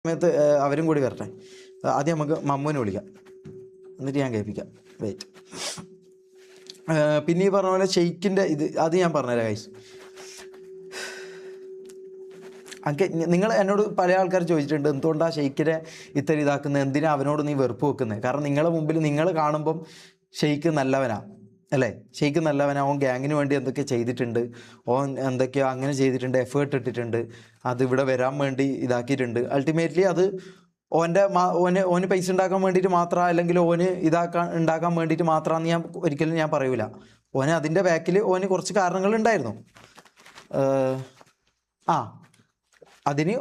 സമയത്ത് അവരും കൂടി വരട്ടെ. ആദ്യം നമുക്ക് മമ്മൂനെ വിളിക്കാം, എന്നിട്ട് ഞാൻ കേൾപ്പിക്കാം. വെയിറ്റ്. പിന്നെ ഈ പറഞ്ഞ പോലെ ഷെയ്ക്കിൻ്റെ അത് ഞാൻ പറഞ്ഞുതരാം ഗൈസ്. എനിക്ക് നിങ്ങൾ എന്നോട് പല ആൾക്കാർ ചോദിച്ചിട്ടുണ്ട്, എന്തുകൊണ്ടാണ് ഷെയ്ക്കിനെ ഇത്ര ഇതാക്കുന്നത്, എന്തിനാ അവനോട് നീ വെറുപ്പ് വെക്കുന്നത്? കാരണം നിങ്ങളുടെ മുമ്പിൽ നിങ്ങൾ കാണുമ്പം ഷെയ്ക്ക് നല്ലവനാ അല്ലേ? ഷെയ്ക്ക് നല്ലവനാ, ഓൻ ഗ്യാങ്ങിന് വേണ്ടി എന്തൊക്കെ ചെയ്തിട്ടുണ്ട്, ഓൻ എന്തൊക്കെയോ അങ്ങനെ ചെയ്തിട്ടുണ്ട്, എഫേർട്ട് ഇട്ടിട്ടുണ്ട്, അത് ഇവിടെ വരാൻ വേണ്ടി ഇതാക്കിയിട്ടുണ്ട്. അൾട്ടിമേറ്റ്ലി അത് ഓന് പൈസ ഉണ്ടാക്കാൻ വേണ്ടിയിട്ട് മാത്രം, അല്ലെങ്കിൽ ഓന് ഉണ്ടാക്കാൻ വേണ്ടിയിട്ട് മാത്രമാണെന്ന് ഒരിക്കലും ഞാൻ പറയൂല. ഓന് അതിൻ്റെ ബാക്കിൽ ഓന് കുറച്ച് കാരണങ്ങളുണ്ടായിരുന്നു. അതിന്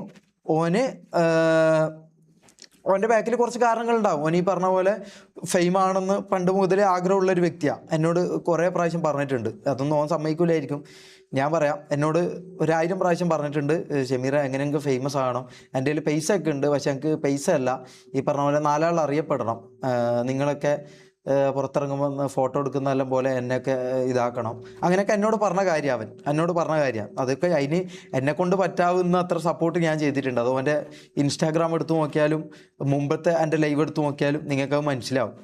ഓൻ്റെ ബാക്കിൽ കുറച്ച് കാരണങ്ങളുണ്ടാവും. ഓൻ ഈ പറഞ്ഞ പോലെ ഫെയിമാണെന്ന് പണ്ട് മുതലേ ആഗ്രഹമുള്ളൊരു വ്യക്തിയാണ്. എന്നോട് കുറേ പ്രാവശ്യം പറഞ്ഞിട്ടുണ്ട്. അതൊന്നും ഓൻ സമ്മതിക്കില്ലായിരിക്കും, ഞാൻ പറയാം. എന്നോട് 1000 പ്രാവശ്യം പറഞ്ഞിട്ടുണ്ട്, ഷമീറ എങ്ങനെയെങ്കിലും ഫേമസ് ആകണം, എൻ്റെ കയ്യിൽ പൈസ ഒക്കെ ഉണ്ട്, പക്ഷെ എനിക്ക് പൈസ അല്ല, ഈ പറഞ്ഞ പോലെ 4 ആൾ അറിയപ്പെടണം, നിങ്ങളൊക്കെ പുറത്തിറങ്ങുമ്പോൾ ഫോട്ടോ എടുക്കുന്നതെല്ലാം പോലെ എന്നെയൊക്കെ ഇതാക്കണം, അങ്ങനെയൊക്കെ എന്നോട് പറഞ്ഞ കാര്യമാണ്. അതൊക്കെ അതിന് എന്നെക്കൊണ്ട് പറ്റാവുന്ന അത്ര സപ്പോർട്ട് ഞാൻ ചെയ്തിട്ടുണ്ട്. അത് എൻ്റെ ഇൻസ്റ്റാഗ്രാം എടുത്ത് നോക്കിയാലും മുമ്പത്തെ എൻ്റെ ലൈവ് എടുത്ത് നോക്കിയാലും നിങ്ങൾക്കത് മനസ്സിലാവും.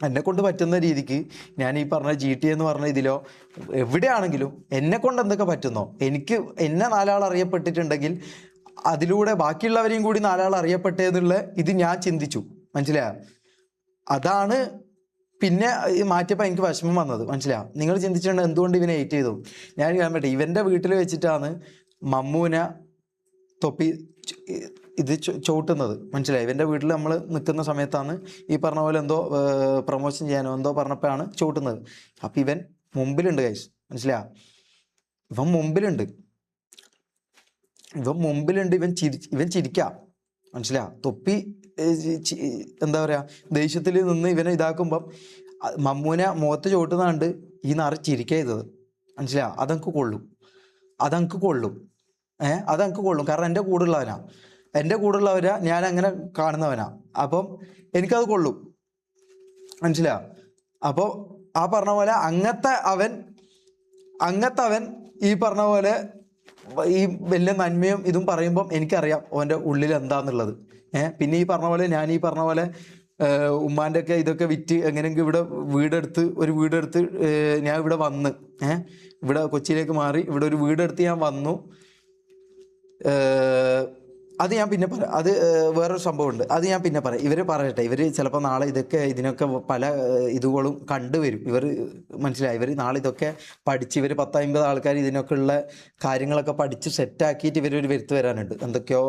എന്നെക്കൊണ്ട് പറ്റുന്ന രീതിക്ക് ഞാൻ ഈ പറഞ്ഞ GT എന്ന് പറഞ്ഞ ഇതിലോ എവിടെയാണെങ്കിലും എന്നെക്കൊണ്ട് എന്തൊക്കെ പറ്റുന്നോ, എന്നെ 4 ആൾ അറിയപ്പെട്ടിട്ടുണ്ടെങ്കിൽ അതിലൂടെ ബാക്കിയുള്ളവരെയും കൂടി 4 ആൾ അറിയപ്പെട്ടതെന്നുള്ള ഇത് ഞാൻ ചിന്തിച്ചു, മനസ്സിലായോ? അതാണ് പിന്നെ മാറ്റിയപ്പോൾ എനിക്ക് വിഷമം വന്നത്, മനസ്സിലായോ? നിങ്ങൾ ചിന്തിച്ചിട്ടുണ്ട് എന്തുകൊണ്ട് ഇവനെ ഹേറ്റ് ചെയ്തു. ഞാൻ പറയാൻ പറ്റും, ഇവൻ്റെ വീട്ടിൽ വെച്ചിട്ടാണ് മമ്മൂനെ തൊപ്പി ചവിട്ടുന്നത്, മനസ്സിലായി? ഇവൻ്റെ വീട്ടിൽ നമ്മൾ നിൽക്കുന്ന സമയത്താണ് ഈ പറഞ്ഞ പോലെ എന്തോ പ്രൊമോഷൻ ചെയ്യാനോ എന്തോ പറഞ്ഞപ്പോഴാണ് ചവിട്ടുന്നത്. അപ്പം ഇവൻ മുമ്പിലുണ്ട് ഗൈസ്, മനസ്സിലായോ? ഇവൻ മുമ്പിലുണ്ട്, ഇവൻ ചിരിക്കാം, മനസ്സിലായോ? തൊപ്പി എന്താ പറയുക, ദേഷ്യത്തിൽ നിന്ന് ഇവനെ ഇതാക്കുമ്പം മമ്മൂനെ മുഖത്ത് ചവിട്ടുന്നതുകൊണ്ട് ഈ നാറ് ചിരിക്കുക ചെയ്തത്, മനസ്സിലായോ? അതെനിക്ക് കൊള്ളും, അതെനിക്ക് കൊള്ളും. കാരണം എൻ്റെ കൂടെയുള്ളവരാ ഞാൻ അങ്ങനെ കാണുന്നവനാ, അപ്പം എനിക്കത് കൊള്ളും, മനസ്സിലായോ? അപ്പോൾ ആ പറഞ്ഞ പോലെ അങ്ങനത്തെ അവൻ ഈ പറഞ്ഞ പോലെ ഈ വലിയ നന്മയും ഇതും പറയുമ്പം എനിക്കറിയാം ഓൻ്റെ ഉള്ളിൽ എന്താന്നുള്ളത്. പിന്നെ ഈ പറഞ്ഞ പോലെ ഉമ്മാൻ്റെ ഒക്കെ ഇതൊക്കെ വിറ്റ് എങ്ങനെയെങ്കിലും ഇവിടെ ഒരു വീടെടുത്ത് ഞാൻ ഇവിടെ വന്ന് ഇവിടെ കൊച്ചിയിലേക്ക് മാറി ഇവിടെ ഒരു വീടെടുത്ത് ഞാൻ വന്നു. അത് ഞാൻ പിന്നെ പറയാം, അത് വേറൊരു സംഭവമുണ്ട്, അത് ഞാൻ പിന്നെ പറയാം. ഇവർ പറയട്ടെ, ഇവർ ചിലപ്പോൾ നാളെ ഇതിനൊക്കെ പല ഇതുകളും കണ്ടുവരും. മനസ്സിലായി, ഇവർ നാളെ ഇതൊക്കെ പഠിച്ച് ഇവർ 10-50 ആൾക്കാർ ഇതിനൊക്കെ ഉള്ള കാര്യങ്ങളൊക്കെ പഠിച്ച് സെറ്റാക്കിയിട്ട് ഇവരൊരു വരുത്ത് വരാനുണ്ട്. എന്തൊക്കെയോ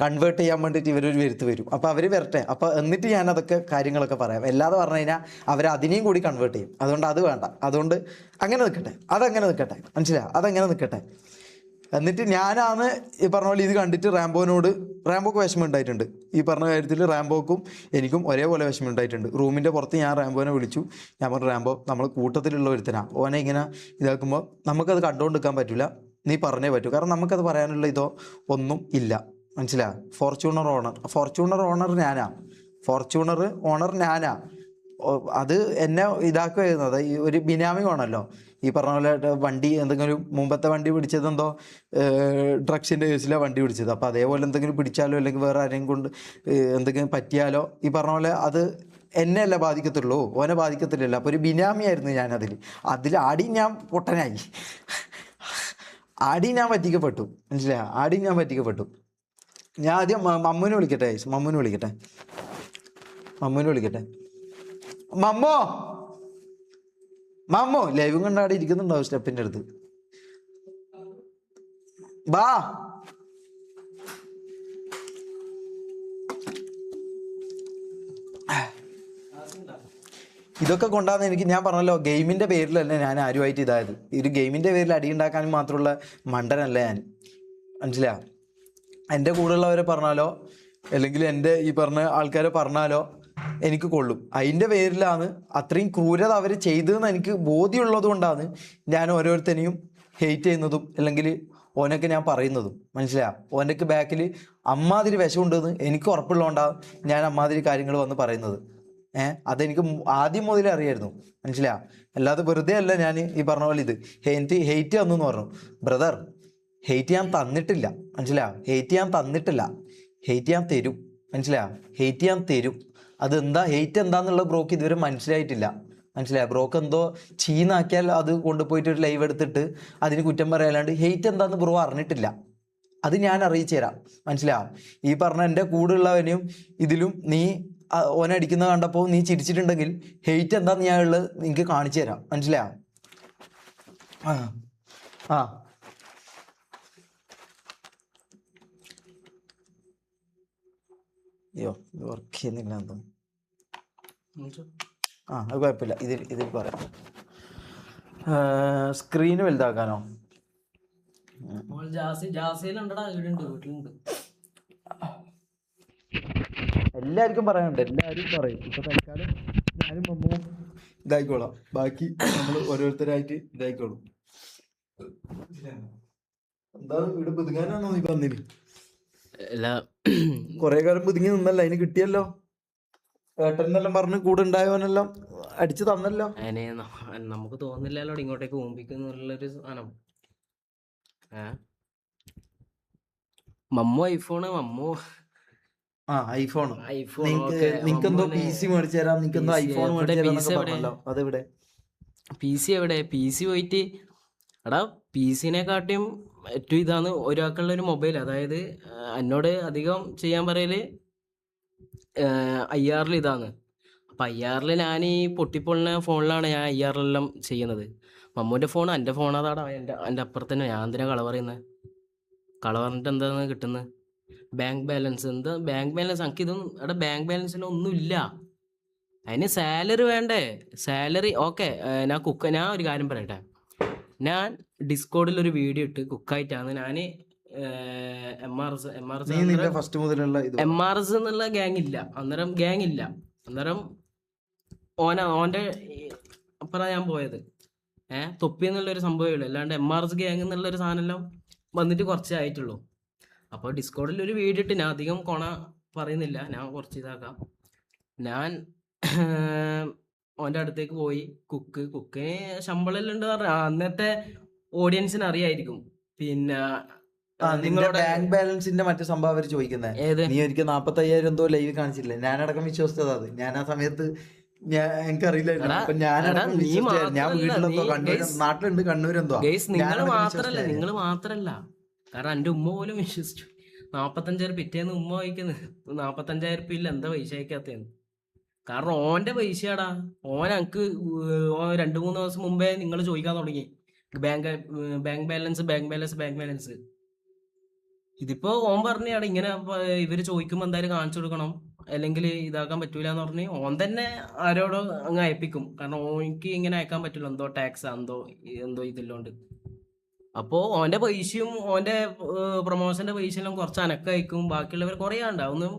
കൺവേർട്ട് ചെയ്യാൻ വേണ്ടിയിട്ട് ഇവരൊരു വരുത്ത് വരും. അപ്പോൾ അവർ വരട്ടെ, അപ്പോൾ എന്നിട്ട് ഞാൻ അതൊക്കെ കാര്യങ്ങളൊക്കെ പറയാം. അല്ലാതെ പറഞ്ഞു കഴിഞ്ഞാൽ അവർ അതിനെയും കൂടി കൺവേർട്ട് ചെയ്യും. അതുകൊണ്ട് അത് വേണ്ട, അതുകൊണ്ട് അതങ്ങനെ നിൽക്കട്ടെ, മനസ്സിലായി? അതങ്ങനെ നിൽക്കട്ടെ. എന്നിട്ട് ഞാനാണ് ഈ പറഞ്ഞ പോലെ ഇത് കണ്ടിട്ട് റാംബോക്ക് വിഷമം ഉണ്ടായിട്ടുണ്ട്. ഈ പറഞ്ഞ കാര്യത്തിൽ റാംബോക്കും എനിക്കും ഒരേപോലെ വിഷമം ഉണ്ടായിട്ടുണ്ട്. റൂമിൻ്റെ പുറത്ത് ഞാൻ റാംബോനെ വിളിച്ചു. ഞാൻ പറഞ്ഞു, റാംബോ, നമ്മൾ കൂട്ടത്തിലുള്ള ഒരുത്തനാ, ഓനെ ഇങ്ങനെ ഇതാക്കുമ്പോൾ നമുക്കത് കണ്ടുകൊണ്ടിരിക്കാൻ പറ്റില്ല, നീ പറഞ്ഞേ പറ്റൂ. കാരണം നമുക്കത് പറയാനുള്ള ഇതോ ഒന്നും ഇല്ല, മനസ്സിലായി? ഫോർച്യൂണർ ഓണർ ഞാനാ. അത് എന്നെ ഇതാക്കുമായിരുന്നത് ഈ ഒരു ബിനാമി ആണല്ലോ. ഈ പറഞ്ഞ പോലെ വണ്ടി എന്തെങ്കിലും മുമ്പത്തെ വണ്ടി പിടിച്ചത് എന്തോ ഡ്രഗ്സിൻ്റെ കേസിലാണ് വണ്ടി പിടിച്ചത്. അപ്പോൾ അതേപോലെ എന്തെങ്കിലും പിടിച്ചാലോ അല്ലെങ്കിൽ വേറെ ആരെയും കൊണ്ട് എന്തെങ്കിലും പറ്റിയാലോ ഈ പറഞ്ഞ പോലെ അത് എന്നെ അല്ല ബാധിക്കത്തുള്ളൂ, ഓനെ ബാധിക്കത്തില്ലല്ലോ. അപ്പോൾ ഒരു ബിനാമിയായിരുന്നു ഞാൻ. ആടി ഞാൻ പൊട്ടനായി, ഞാൻ പറ്റിക്കപ്പെട്ടു, മനസ്സിലായി? ഞാൻ ആദ്യം മമ്മൂനെ വിളിക്കട്ടെ. മമ്മോ ലൈവും കണ്ടാടി ഇരിക്കുന്നുണ്ടാവും സ്റ്റെപ്പിൻ്റെ അടുത്ത്. ബാ, ഇതൊക്കെ കൊണ്ടാന്ന് ഞാൻ പറഞ്ഞല്ലോ, ഗെയിമിൻ്റെ പേരിലല്ല ഞാൻ ആരുമായിട്ട് ഇതായത്. ഒരു ഗെയിമിൻ്റെ പേരിൽ അടി ഉണ്ടാക്കാനും മാത്രമുള്ള മണ്ടനല്ല ഞാൻ, മനസ്സിലാ? എൻ്റെ കൂടെയുള്ളവരെ പറഞ്ഞാലോ അല്ലെങ്കിൽ എൻ്റെ ഈ പറഞ്ഞ ആൾക്കാരെ പറഞ്ഞാലോ എനിക്ക് കൊള്ളും. അതിൻ്റെ പേരിലാണ് അത്രയും ക്രൂരത അവർ ചെയ്തതെന്ന് എനിക്ക് ബോധ്യമുള്ളത് കൊണ്ടാണ് ഞാൻ ഓരോരുത്തരെയും ഹെയ്റ്റ് ചെയ്യുന്നതും അല്ലെങ്കിൽ ഓനൊക്കെ ഞാൻ പറയുന്നതും, മനസ്സിലായോ? ഓനൊക്കെ ബാക്കിൽ അമ്മാതിരി വിഷമുണ്ടെന്ന് എനിക്ക് ഉറപ്പുള്ളതുകൊണ്ടാണ് ഞാൻ അമ്മാതിരി കാര്യങ്ങൾ വന്ന് പറയുന്നത്. അതെനിക്ക് ആദ്യം മുതലേ അറിയായിരുന്നു, മനസ്സിലായോ? അല്ലാതെ വെറുതെ അല്ല ഞാൻ ഈ പറഞ്ഞ പോലെ ഇത് ഹെയ്റ്റ് തന്നു പറഞ്ഞു. ബ്രദർ, ഹെയ്റ്റ് ചെയ്യാൻ തന്നിട്ടില്ല, മനസ്സിലാ? ഹെയ്റ്റ് ചെയ്യാൻ തന്നിട്ടില്ല, ഹെയ്റ്റ് ചെയ്യാൻ തരും, മനസ്സിലാ? ഹെയ്റ്റ് ചെയ്യാൻ തരും. അതെന്താ ഹെയ്റ്റ് എന്താന്നുള്ളത് ബ്രോക്ക് ഇതുവരെ മനസ്സിലായിട്ടില്ല, മനസ്സിലായ? ബ്രോക്ക് എന്തോ ചീന്നാക്കിയാൽ അത് കൊണ്ടുപോയിട്ട് ഒരു ലൈവ് എടുത്തിട്ട് അതിന് കുറ്റം പറയാല്ലാണ്ട് ഹെയ്റ്റ് എന്താന്ന് ബ്രോ അറിഞ്ഞിട്ടില്ല. അത് ഞാൻ അറിയിച്ചു തരാം, മനസ്സിലാ? ഈ പറഞ്ഞ എൻ്റെ കൂടെ ഉള്ളവനെയും ഇതിലും നീ ഓനടിക്കുന്ന കണ്ടപ്പോൾ നീ ചിരിച്ചിട്ടുണ്ടെങ്കിൽ ഹെയ്റ്റ് എന്താന്ന് ഞാൻ ഉള്ളത് നിനക്ക് കാണിച്ചു തരാം, മനസ്സിലാ? ആ ആ അയ്യോ ഇത് വർക്ക് ചെയ്യുന്നില്ല എന്തോ. അത് കുഴപ്പമില്ല, ഇതിൽ പറയാം. സ്ക്രീന് വലുതാക്കാനോ? എല്ലാവർക്കും പറയാനുണ്ട്, എല്ലാവരും പറയും. ഇപ്പൊ തൽക്കാലം ഞാനും മമ്മും ഇതായിക്കോളാം, ബാക്കി നമ്മൾ ഓരോരുത്തരായിട്ട് ഇതായിക്കോളും. എന്താ ഇവിടെ പുതുങ്ങാനാണോ നീ വന്നിന്? കൊറേ കാലം പുതുങ്ങി നിന്നല്ല, അതിന് കിട്ടിയല്ലോ. ഏട്ടനെല്ലാം പറഞ്ഞ് കൂടെ ഉണ്ടായവനെല്ലാം അടിച്ചു തന്നല്ലോ. നമുക്ക് തോന്നില്ലല്ലോ ഇങ്ങോട്ടേക്ക് ഓമ്പിക്കുന്നുള്ളൊരു സാധനം. Mammu iPhone, Mammu iPhone. നിനക്കെന്തോ പി സി മേടിച്ചു തരാം, നിനക്കെന്തോ ഐഫോൺ മേടിച്ചു തരാം. അതെവിടെ പി സി? എവിടെ പി സി? പോയിട്ട് എടാ പി സിനെക്കാട്ടിയും ഏറ്റവും ഇതാണ് ഒരാൾക്കുള്ള ഒരു മൊബൈൽ. അതായത് എന്നോട് അധികം ചെയ്യാൻ പറയല് IR ഇതാണ്. അപ്പം IR ഞാൻ ഈ പൊട്ടിപ്പൊളിന ഫോണിലാണ് ഞാൻ IR ചെയ്യുന്നത്. മമ്മൂൻ്റെ ഫോൺ എൻ്റെ ഫോൺ അതാടാ, എൻ്റെ അപ്പുറത്ത് തന്നെ. ഞാൻ എന്തിനാ കള പറയുന്നത്? കള പറഞ്ഞിട്ട് എന്താണ് കിട്ടുന്നത്? Bank balance. എന്താ ബാങ്ക് ബാലൻസ്? എനിക്കിതൊന്നും എടാ ബാങ്ക് ബാലൻസിലൊന്നും ഇല്ല. അതിന് സാലറി വേണ്ടേ? Salary okay. ഞാൻ ഒരു കാര്യം പറയട്ടെ. ഞാൻ ഡിസ്കോഡിൽ ഒരു വീഡിയോ ഇട്ട് കുക്കായിട്ടാണ് ഞാൻ MRS എന്നുള്ള ഗ്യാങ് ഇല്ല അന്നേരം ഓൻ്റെ അപ്പുറം ഞാൻ പോയത്. തൊപ്പി എന്നുള്ളൊരു സംഭവമേ ഉള്ളൂ, അല്ലാണ്ട് MRS ഗ്യാങ് എന്നുള്ളൊരു സാധനമെല്ലാം വന്നിട്ട് കുറച്ചേ ആയിട്ടുള്ളൂ. അപ്പോൾ ഡിസ്കോഡിൽ ഒരു വീഡിയോ ഇട്ട്, ഞാൻ അധികം കൊണ പറയുന്നില്ല, ഞാൻ കുറച്ച് ഇതാക്കാം. ഞാൻ ഓൻ്റെ അടുത്തേക്ക് പോയി. കുക്കിന് ശമ്പളം ഉണ്ട് പറഞ്ഞ അന്നത്തെ ഓഡിയൻസിന് അറിയായിരിക്കും. പിന്നെ നിങ്ങളുടെ ബാങ്ക് ബാലൻസിന്റെ മറ്റു സംഭവം അവർ ചോദിക്കുന്നത്. നീ ഒരിക്കൽ 45,000 എന്തോ ലൈവ് കാണിച്ചില്ലേ? ഞാനടക്കം വിശ്വസിച്ചത് അത്. ഞാൻ ആ സമയത്ത് എനിക്കറിയില്ലായിരുന്നു. അപ്പൊ ഞാൻ വീട്ടിലെന്തോ നാട്ടിലുണ്ട്, കണ്ണൂരെന്തോ. നിങ്ങൾ മാത്രല്ല, കാരണം എന്റെ ഉമ്മ പോലും വിശ്വസിച്ചു. 45,000 പിറ്റേന്ന് ഉമ്മ വഹിക്കുന്നത് 45,000 ഇല്ല, എന്താ പൈസ അയക്കാത്തേന്ന്. കാരണം ഓന്റെ പൈസയാടാ. എനിക്ക് 2-3 ദിവസം മുമ്പേ നിങ്ങൾ ചോദിക്കാൻ തുടങ്ങി ബാങ്ക് ബാലൻസ്. ഇതിപ്പോ ഓൻ പറഞ്ഞാണ് ഇങ്ങനെ ഇവര് ചോദിക്കുമ്പോ എന്തായാലും കാണിച്ചു കൊടുക്കണം, അല്ലെങ്കിൽ ഇതാക്കാൻ പറ്റൂല എന്ന് പറഞ്ഞ് ഓൻ തന്നെ ആരോടോ അങ്ങ് അയപ്പിക്കും. കാരണം ഓനിക്ക് ഇങ്ങനെ അയക്കാൻ പറ്റില്ല, എന്തോ ടാക്സ് എന്തോ ഇതില്ലോണ്ട്. അപ്പോ ഓന്റെ പൈസയും ഓന്റെ പ്രൊമോഷന്റെ പൈസയെല്ലാം കുറച്ച് അനക്ക് അയക്കും. ബാക്കിയുള്ളവർ കുറെ ഉണ്ടാവും,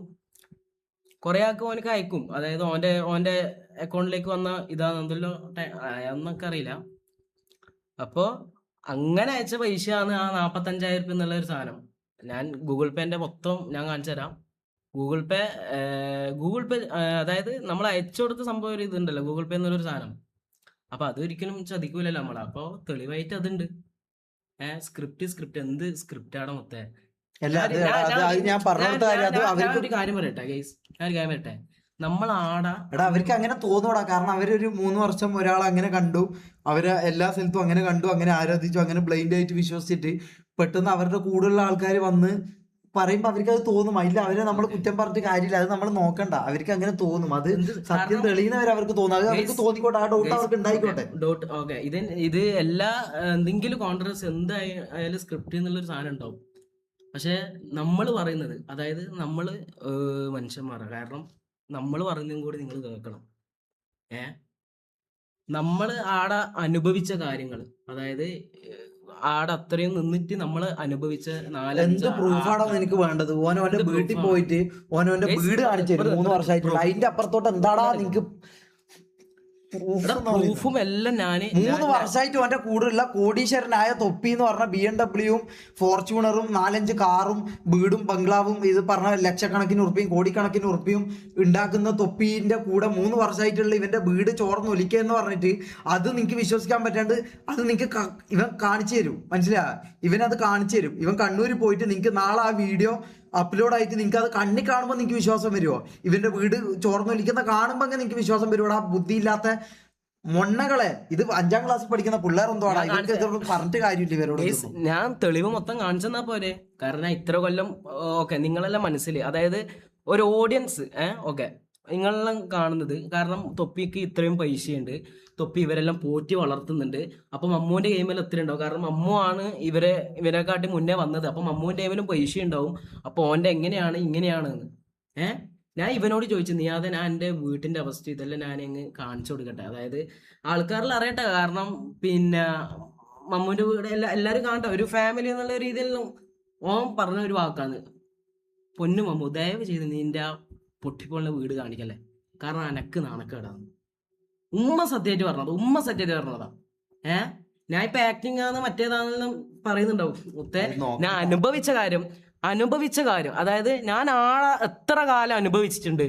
കുറെ ആൾക്ക് ഓനക്ക് അയക്കും. അതായത് ഓന്റെ അക്കൗണ്ടിലേക്ക് വന്ന ഇതാണെന്തല്ലോ എന്നൊക്കെ അറിയില്ല. അപ്പോ അങ്ങനെ അയച്ച പൈസയാണ് ആ 45,000 എന്നുള്ള ഒരു സാധനം. ഞാൻ ഗൂഗിൾ പേന്റെ മൊത്തം ഞാൻ കാണിച്ചു തരാം. ഗൂഗിൾ പേ അതായത് നമ്മൾ അയച്ചു കൊടുത്ത സംഭവം ഒരു ഇതുണ്ടല്ലോ, ഗൂഗിൾ പേ എന്നുള്ളൊരു സാധനം. അപ്പൊ അതൊരിക്കലും ചതിക്കൂലല്ലോ നമ്മളെ. അപ്പൊ തെളിവായിട്ട് അതുണ്ട്. സ്ക്രിപ്റ്റ് എന്ത് സ്ക്രിപ്റ്റാണ് മൊത്തം. ഒരു കാര്യം പറയട്ടെ ഗൈസ്, നമ്മൾ അവർക്ക് അങ്ങനെ തോന്നൂടാ. കാരണം അവരൊരു 3 വർഷം ഒരാൾ അങ്ങനെ കണ്ടു, അവരെ എല്ലാ സ്ഥലത്തും അങ്ങനെ കണ്ടു, അങ്ങനെ ആരാധിച്ചു, അങ്ങനെ ബ്ലൈൻഡ് ആയിട്ട് വിശ്വസിച്ചിട്ട് പെട്ടെന്ന് അവരുടെ കൂടെയുള്ള ആൾക്കാർ വന്ന് പറയുമ്പോ അവർക്ക് അത് തോന്നും. അതിൽ അവരെ നമ്മൾ കുറ്റം പറഞ്ഞിട്ട് കാര്യമില്ല, അത് നമ്മൾ നോക്കണ്ട. അവർക്ക് അങ്ങനെ തോന്നും, അത് സത്യം തെളിയുന്നവരെ അവർക്ക് തോന്നും. അത് അവർക്ക് തോന്നിക്കോട്ടെ, ആ ഡൗട്ട് അവർക്ക് ഉണ്ടായിക്കോട്ടെ. ഓക്കെ, ഇത് എല്ലാ എന്തെങ്കിലും കോൺട്രവേഴ്സി എന്തായാലും സ്ക്രിപ്റ്റ് എന്നുള്ളൊരു സാധനം ഉണ്ടാവും. പക്ഷെ നമ്മൾ പറയുന്നത്, അതായത് നമ്മൾ മനുഷ്യന്മാരാണ്. കാരണം നമ്മൾ പറയുന്നതും കൂടി നിങ്ങൾ കേൾക്കണം. നമ്മൾ ആടെ അനുഭവിച്ച കാര്യങ്ങൾ, അതായത് ആടെ അത്രയും നിന്നിട്ട് നമ്മൾ അനുഭവിച്ച 4-5 പ്രൂഫാണോ എനിക്ക് വേണ്ടത്? ഓനോന്റെ വീട്ടിൽ പോയിട്ട് ഓനോന്റെ വീട് കാണിച്ചു 3 വർഷമായിട്ടുള്ള, അതിന്റെ അപ്പുറത്തോട്ട് എന്താടാ നിനക്ക്? പ്രൂഫും എല്ലാം 3 വർഷമായിട്ട് അവന്റെ കൂടെയുള്ള കോടീശ്വരനായ തൊപ്പി എന്ന് പറഞ്ഞ BMW ഫോർച്യൂണറും 4-5 കാറും വീടും ബംഗ്ലാവും ഇത് പറഞ്ഞ ലക്ഷക്കണക്കിന് ഉറുപ്പിയും കോടിക്കണക്കിന് ഉറുപ്പിയും ഉണ്ടാക്കുന്ന തൊപ്പീന്റെ കൂടെ 3 വർഷമായിട്ടുള്ള ഇവന്റെ വീട് ചോർന്നൊലിക്കുക എന്ന് പറഞ്ഞിട്ട് അത് നിങ്ങൾക്ക് വിശ്വസിക്കാൻ പറ്റാണ്ട് അത് നിങ്ങൾക്ക് ഇവൻ കാണിച്ചു തരും. മനസ്സിലാ? ഇവനത് കാണിച്ചു തരും. ഇവൻ കണ്ണൂർ പോയിട്ട് നിങ്ങൾക്ക് നാളെ ആ വീഡിയോ അപ്ലോഡ് ആയിട്ട് നിങ്ങൾക്ക് അത് കണ്ണിൽ കാണുമ്പോൾ നിങ്ങൾക്ക് വിശ്വാസം വരുമോ? ഇവന്റെ വീട് ചോർന്നൊലിക്കുന്ന കാണുമ്പോൾ നിങ്ങൾക്ക് വിശ്വാസം വരുമോ? ബുദ്ധിയില്ലാത്ത മൊണ്ണകളെ. ഇത് 5ാം ക്ലാസ്സിൽ പഠിക്കുന്ന പിള്ളേരെന്തോ ആണ്. ഇവർക്ക് ഇതൊന്നും പറഞ്ഞിട്ട് കാര്യമില്ല ഇവരോട്. ഞാൻ തെളിവ് മൊത്തം കാണിച്ചെന്നാ പോരെ. കാരണം ഇത്ര കൊല്ലം ഓക്കെ നിങ്ങളെല്ലാം മനസ്സിൽ, അതായത് ഒരു ഓഡിയൻസ് ഓക്കെ നിങ്ങളെല്ലാം കാണുന്നത്. കാരണം തൊപ്പിക്ക് ഇത്രയും പൈസയുണ്ട്, തൊപ്പി ഇവരെല്ലാം പോറ്റി വളർത്തുന്നുണ്ട്. അപ്പം മമ്മൂന്റെ ഗെയിമിൽ എത്ര ഉണ്ടാവും? കാരണം മമ്മു ആണ് ഇവരെക്കാട്ടി മുന്നേ വന്നത്. അപ്പം മമ്മൂന്റെ ഗെയിമിലും പൈസ ഉണ്ടാവും. അപ്പൊ ഓന്റെ എങ്ങനെയാണ് ഇങ്ങനെയാണ് ഞാൻ ഇവനോട് ചോദിച്ചു, നീയാതെ ഞാൻ എൻ്റെ വീട്ടിന്റെ അവസ്ഥ ഇതെല്ലാം ഞാൻ അങ്ങ് കാണിച്ചു കൊടുക്കട്ടെ, അതായത് ആൾക്കാരിൽ അറിയട്ടെ. കാരണം പിന്നെ മമ്മൂന്റെ വീട് എല്ലാവരും കാണട്ടെ, ഒരു ഫാമിലി എന്നുള്ള രീതിയിലും. ഓൻ പറഞ്ഞ ഒരു വാക്കാണ്, പൊന്നു മമ്മു ദയവ് ചെയ്ത് നിന്റെ ആ പൊട്ടിപ്പോളുന്ന വീട് കാണിക്കല്ലേ, കാരണം അനക്ക് നാണക്കേടാണ്. ഉമ്മ സത്യമായിട്ട് പറഞ്ഞതാ. ഞാൻ ഇപ്പൊ ആക്ടിങ് ആണ് മറ്റേതാണെന്നും പറയുന്നുണ്ടാവും. മുത്തേ ഞാൻ അനുഭവിച്ച കാര്യം അതായത് ഞാൻ എത്ര കാലം അനുഭവിച്ചിട്ടുണ്ട്,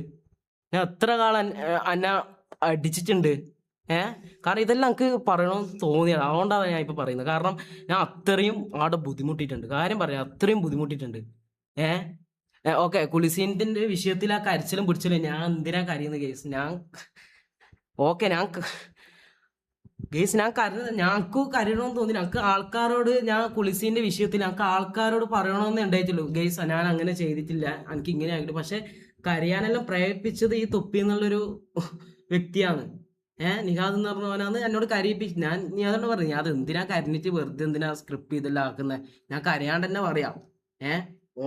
ഞാൻ എത്ര കാലം എന്നെ അടിച്ചിട്ടുണ്ട്. കാരണം ഇതെല്ലാം എനിക്ക് പറയണമെന്ന് തോന്നിയാണ്. അതുകൊണ്ടാണ് ഞാൻ ഇപ്പൊ പറയുന്നത്. കാരണം ഞാൻ അത്രയും ആടെ ബുദ്ധിമുട്ടിയിട്ടുണ്ട്. കാര്യം പറയാം, അത്രയും ബുദ്ധിമുട്ടിയിട്ടുണ്ട്. ഓക്കെ കുളിസീനത്തിന്റെ വിഷയത്തിൽ ആ കരച്ചിലും പിടിച്ചില്ല. ഞാൻ എന്തിനാ കരയുന്ന കേസ്? ഞാൻ കരഞ്ഞത് ഞങ്ങൾക്ക് കരയണമെന്ന് തോന്നി. ഞങ്ങൾക്ക് ആൾക്കാരോട്, ഞാൻ കുളിസീന്റെ വിഷയത്തിൽ ഞങ്ങൾക്ക് ആൾക്കാരോട് പറയണമെന്ന് ഉണ്ടായിട്ടുള്ളൂ. ഗെയ്സ് ഞാൻ അങ്ങനെ ചെയ്തിട്ടില്ല, എനിക്ക് ഇങ്ങനെ ആയിട്ട്. പക്ഷെ കരയാനെല്ലാം പ്രേരിപ്പിച്ചത് ഈ തൊപ്പി എന്നുള്ളൊരു വ്യക്തിയാണ്. നിഹാദ് എന്ന് പറഞ്ഞവനാണ് എന്നോട് കരയിപ്പിച്ചു. നീ അതുകൊണ്ട് പറഞ്ഞു, ഞാൻ അത് എന്തിനാ കരഞ്ഞിട്ട് വെറുതെ എന്തിനാ സ്ക്രിപ്റ്റ് ഇതെല്ലാം ആക്കുന്നത്? ഞാൻ കരയാണ്ട് തന്നെ പറയാം.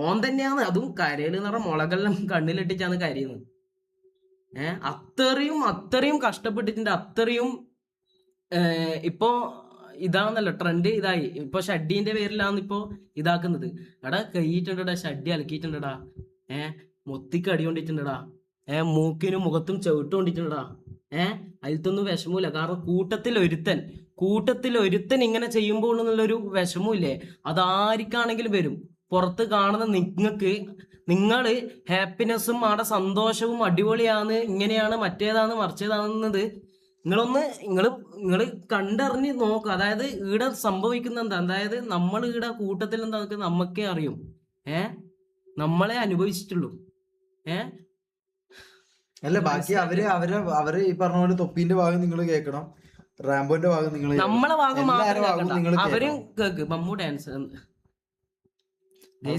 ഓൻ തന്നെയാണ് അതും കരയിൽ എന്ന് പറഞ്ഞ മുളകെല്ലാം കണ്ണിലിട്ടിട്ടാണ് കരയുന്നത്. അത്രയും കഷ്ടപ്പെട്ടിട്ടുണ്ട്. അത്രയും ഇപ്പോ ഇതാന്നല്ലോ ട്രെൻഡ്, ഇതായി. ഇപ്പൊ ഷഡ്ഡീന്റെ പേരിലാണ് ഇപ്പൊ ഇതാക്കുന്നത്. എടാ കൈയിട്ടുണ്ടടാ, ഷഡ്ഡി അലക്കിയിട്ടുണ്ടടാ, മൊത്തിക്ക് അടി കൊണ്ടിട്ടുണ്ടടാ, മൂക്കിനും മുഖത്തും ചവിട്ട് കൊണ്ടിട്ടുണ്ടടാ. അതിലത്തൊന്നും വിഷമമില്ല. കാരണം കൂട്ടത്തിൽ ഒരുത്തൻ ഇങ്ങനെ ചെയ്യുമ്പോൾ എന്നുള്ളൊരു വിഷമമില്ലേ, അതാർക്കാണെങ്കിലും വരും. പുറത്ത് കാണുന്ന നിങ്ങള് ഹാപ്പിനെസ്സും അവിടെ സന്തോഷവും അടിപൊളിയാണ്, ഇങ്ങനെയാണ്, മറ്റേതാണ്, മറിച്ചേതാണെന്നത് നിങ്ങള് കണ്ടറിഞ്ഞ് നോക്കുക. അതായത് ഈടെ സംഭവിക്കുന്ന എന്താ, അതായത് നമ്മൾ ഈടെ കൂട്ടത്തിൽ എന്താ നമ്മക്കേ അറിയും. നമ്മളെ അനുഭവിച്ചിട്ടുള്ളൂ. അല്ല ബാക്കി അവര് ഈ പറഞ്ഞ പോലെ തൊപ്പീന്റെ ഭാഗം നിങ്ങൾ കേൾക്കണം, റാംബോന്റെ ഭാഗം നിങ്ങൾ, നമ്മളെ ഭാഗം മാത്രം അവരും കേക്ക്. Mammu dance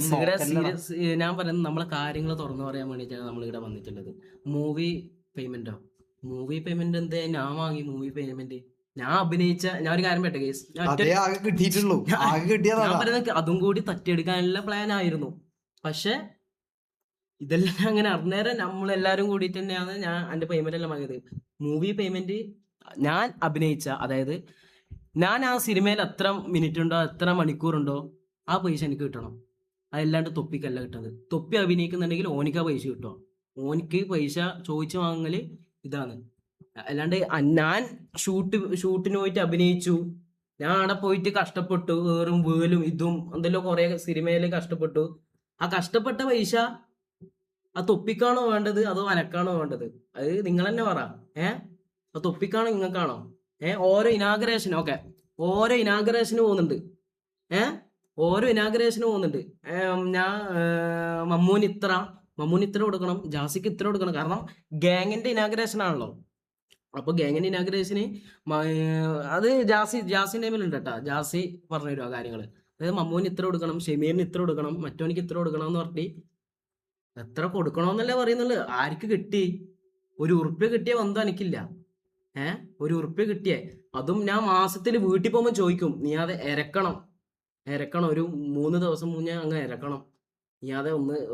serious. ഞാൻ പറയുന്നത് നമ്മളെ കാര്യങ്ങൾ തുറന്നു പറയാൻ വേണ്ടിയിട്ടാണ് നമ്മൾ ഇവിടെ വന്നിട്ടുള്ളത്. മൂവി പേയ്മെന്റ് എന്തേ ഞാൻ വാങ്ങി? മൂവി പേയ്മെന്റ് ഞാൻ അഭിനയിച്ച, ഞാൻ ഒരു കാര്യം പറ്റേ കേസ്, ഞാൻ പറയുന്നത് അതും കൂടി തട്ടിയെടുക്കാനുള്ള പ്ലാൻ ആയിരുന്നു. പക്ഷെ ഇതെല്ലാം അങ്ങനെ അന്നേരം നമ്മളെല്ലാരും കൂടിയിട്ട് തന്നെയാണ് ഞാൻ എന്റെ പേയ്മെന്റ് എല്ലാം വാങ്ങിയത്. മൂവി പേയ്മെന്റ് ഞാൻ അഭിനയിച്ച, അതായത് ഞാൻ ആ സിനിമയിൽ എത്ര മിനിറ്റ് ഉണ്ടോ, എത്ര മണിക്കൂറുണ്ടോ, ആ പൈസ എനിക്ക് കിട്ടണം. അതല്ലാണ്ട് തൊപ്പിക്കല്ല കിട്ടുന്നത്. തൊപ്പി അഭിനയിക്കുന്നുണ്ടെങ്കിൽ ഓനിക്ക് ആ പൈസ കിട്ടുമോ? ഓനിക്ക് പൈസ ചോദിച്ചു വാങ്ങല് ഇതാണ്. അല്ലാണ്ട് ഞാൻ ഷൂട്ടിന് പോയിട്ട് അഭിനയിച്ചു, ഞാൻ അവിടെ പോയിട്ട് കഷ്ടപ്പെട്ടു, വേറും വേലും ഇതും എന്തെല്ലോ കുറെ സിനിമയിൽ കഷ്ടപ്പെട്ടു. ആ കഷ്ടപ്പെട്ട പൈസ ആ തൊപ്പിക്കാണോ വേണ്ടത് അതോ അനക്കാണോ വേണ്ടത്? അത് നിങ്ങൾ തന്നെ പറ. ആ തൊപ്പിക്കാണോ നിങ്ങൾക്കാണോ? ഓരോ ഇനാഗറേഷൻ ഓരോ ഇനാഗറേഷന് പോകുന്നുണ്ട്. ഞാൻ മമ്മൂന് ഇത്ര കൊടുക്കണം, ജാസിക്ക് ഇത്ര കൊടുക്കണം. കാരണം ഗാങ്ങിന്റെ ഇനാഗറേഷൻ ആണല്ലോ. അപ്പൊ ഗാങ്ങിന്റെ ഇനാഗറേഷന് അത് ജാസിന്റെ ടൈമിലുണ്ട് കേട്ടാ. ജാസി പറഞ്ഞു തരും ആ കാര്യങ്ങള്. അതായത് മമ്മൂന് ഇത്ര കൊടുക്കണം, ഷെമീറിന് ഇത്ര കൊടുക്കണം, മറ്റോനിക്ക് ഇത്ര കൊടുക്കണം എന്ന് പറഞ്ഞിട്ട് എത്ര കൊടുക്കണമെന്നല്ലേ പറയുന്നുള്ളു. ആർക്ക് കിട്ടി? 1 ഉറുപ്പ്യ കിട്ടിയ ബന്ധം എനിക്കില്ല. 1 ഉറുപ്പ്യ കിട്ടിയേ, അതും ഞാൻ മാസത്തിൽ വീട്ടിൽ പോകുമ്പോൾ ചോദിക്കും, നീ അത് ഇരക്കണം, ഒരു 3 ദിവസം മുന്നേ അങ്ങ് ഇരക്കണം, നീ അത്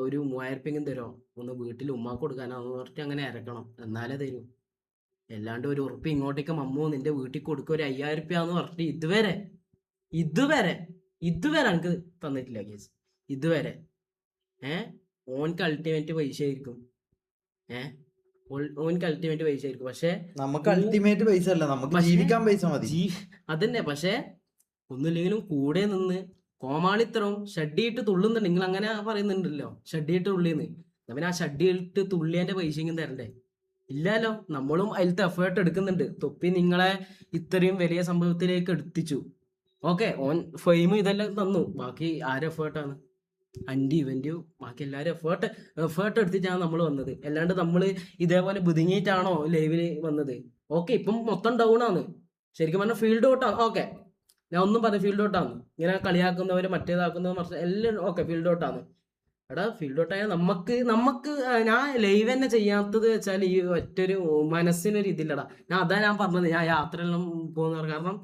ഒരു 3000 തരുമോ, ഒന്ന് വീട്ടിൽ ഉമ്മാക്ക് കൊടുക്കാനാന്ന് പറഞ്ഞിട്ട് അങ്ങനെ ഇരക്കണം, എന്നാലേ തരൂ. അല്ലാണ്ട് 1 ഉറുപ്പ്യ ഇങ്ങോട്ടേക്ക് മമ്മൂ നിന്റെ വീട്ടിൽ കൊടുക്കുക 5000 എന്ന് പറഞ്ഞിട്ട് ഇതുവരെ എനിക്ക് തന്നിട്ടില്ല കേസ്. ഇതുവരെ ഓൻക്ക് അൾട്ടിമേറ്റ് പൈസ ആയിരിക്കും. ഓനിക്ക് അൾട്ടിമേറ്റ് പൈസ ആയിരിക്കും. പക്ഷെ നമുക്ക് അൾട്ടിമേറ്റ് പൈസ അല്ല, നമുക്ക് ജീവിക്കാൻ പൈസ മതി. അതന്നെ. പക്ഷെ ഒന്നുമില്ലെങ്കിലും കൂടെ നിന്ന് കോമാളിത്തരവും ഷഡ്ഡിയിട്ട് തുള്ളുന്നുണ്ട്. നിങ്ങൾ അങ്ങനെ പറയുന്നുണ്ടല്ലോ, ഷഡ്ഡിയിട്ട് തുള്ളിന്ന്. പിന്നെ ആ ഷഡ്ഡിയിട്ട് തുള്ളിയതിന്റെ പൈസയെങ്കിലും തരണ്ടേ? ഇല്ലല്ലോ. നമ്മളും അതിലത്തെ എഫേർട്ട് എടുക്കുന്നുണ്ട്. തൊപ്പി നിങ്ങളെ ഇത്രയും വലിയ സംഭവത്തിലേക്ക് എടുത്തിച്ചു. ഓക്കെ, ഓൻ ഫെയിം ഇതെല്ലാം തന്നു. ബാക്കി ആരും എഫേർട്ടാണ്? അൻ്റെ ഇവൻ്റെയും ബാക്കി എല്ലാവരും എഫേർട്ട് എടുത്തിട്ടാണ് നമ്മൾ വന്നത്. അല്ലാണ്ട് നമ്മൾ ഇതേപോലെ ബുദ്ധിങ്ങിയിട്ടാണോ ലൈവില് വന്നത്? ഓക്കെ, ഇപ്പം മൊത്തം ഡൗൺ ആണ്. ശരിക്കും പറഞ്ഞാൽ ഫീൽഡ് ഔട്ടാണ്. ഓക്കെ, ഞാൻ ഒന്നും പറഞ്ഞു, ഫീൽഡ് ഔട്ടാണ്. ഇങ്ങനെ കളിയാക്കുന്നവര് മറ്റേതാക്കുന്നവർ എല്ലാം ഓക്കെ ഫീൽഡ് ഔട്ടാണ്. എടാ, ഫീൽഡ് ഔട്ടായ നമുക്ക് ഞാൻ ലൈവ് തന്നെ ചെയ്യാത്തത് വെച്ചാൽ ഈ ഒറ്റൊരു മനസ്സിനൊരു ഇതില്ലടാ. ഞാൻ പറഞ്ഞത്, ഞാൻ യാത്രയെല്ലാം പോകുന്നവർ. കാരണം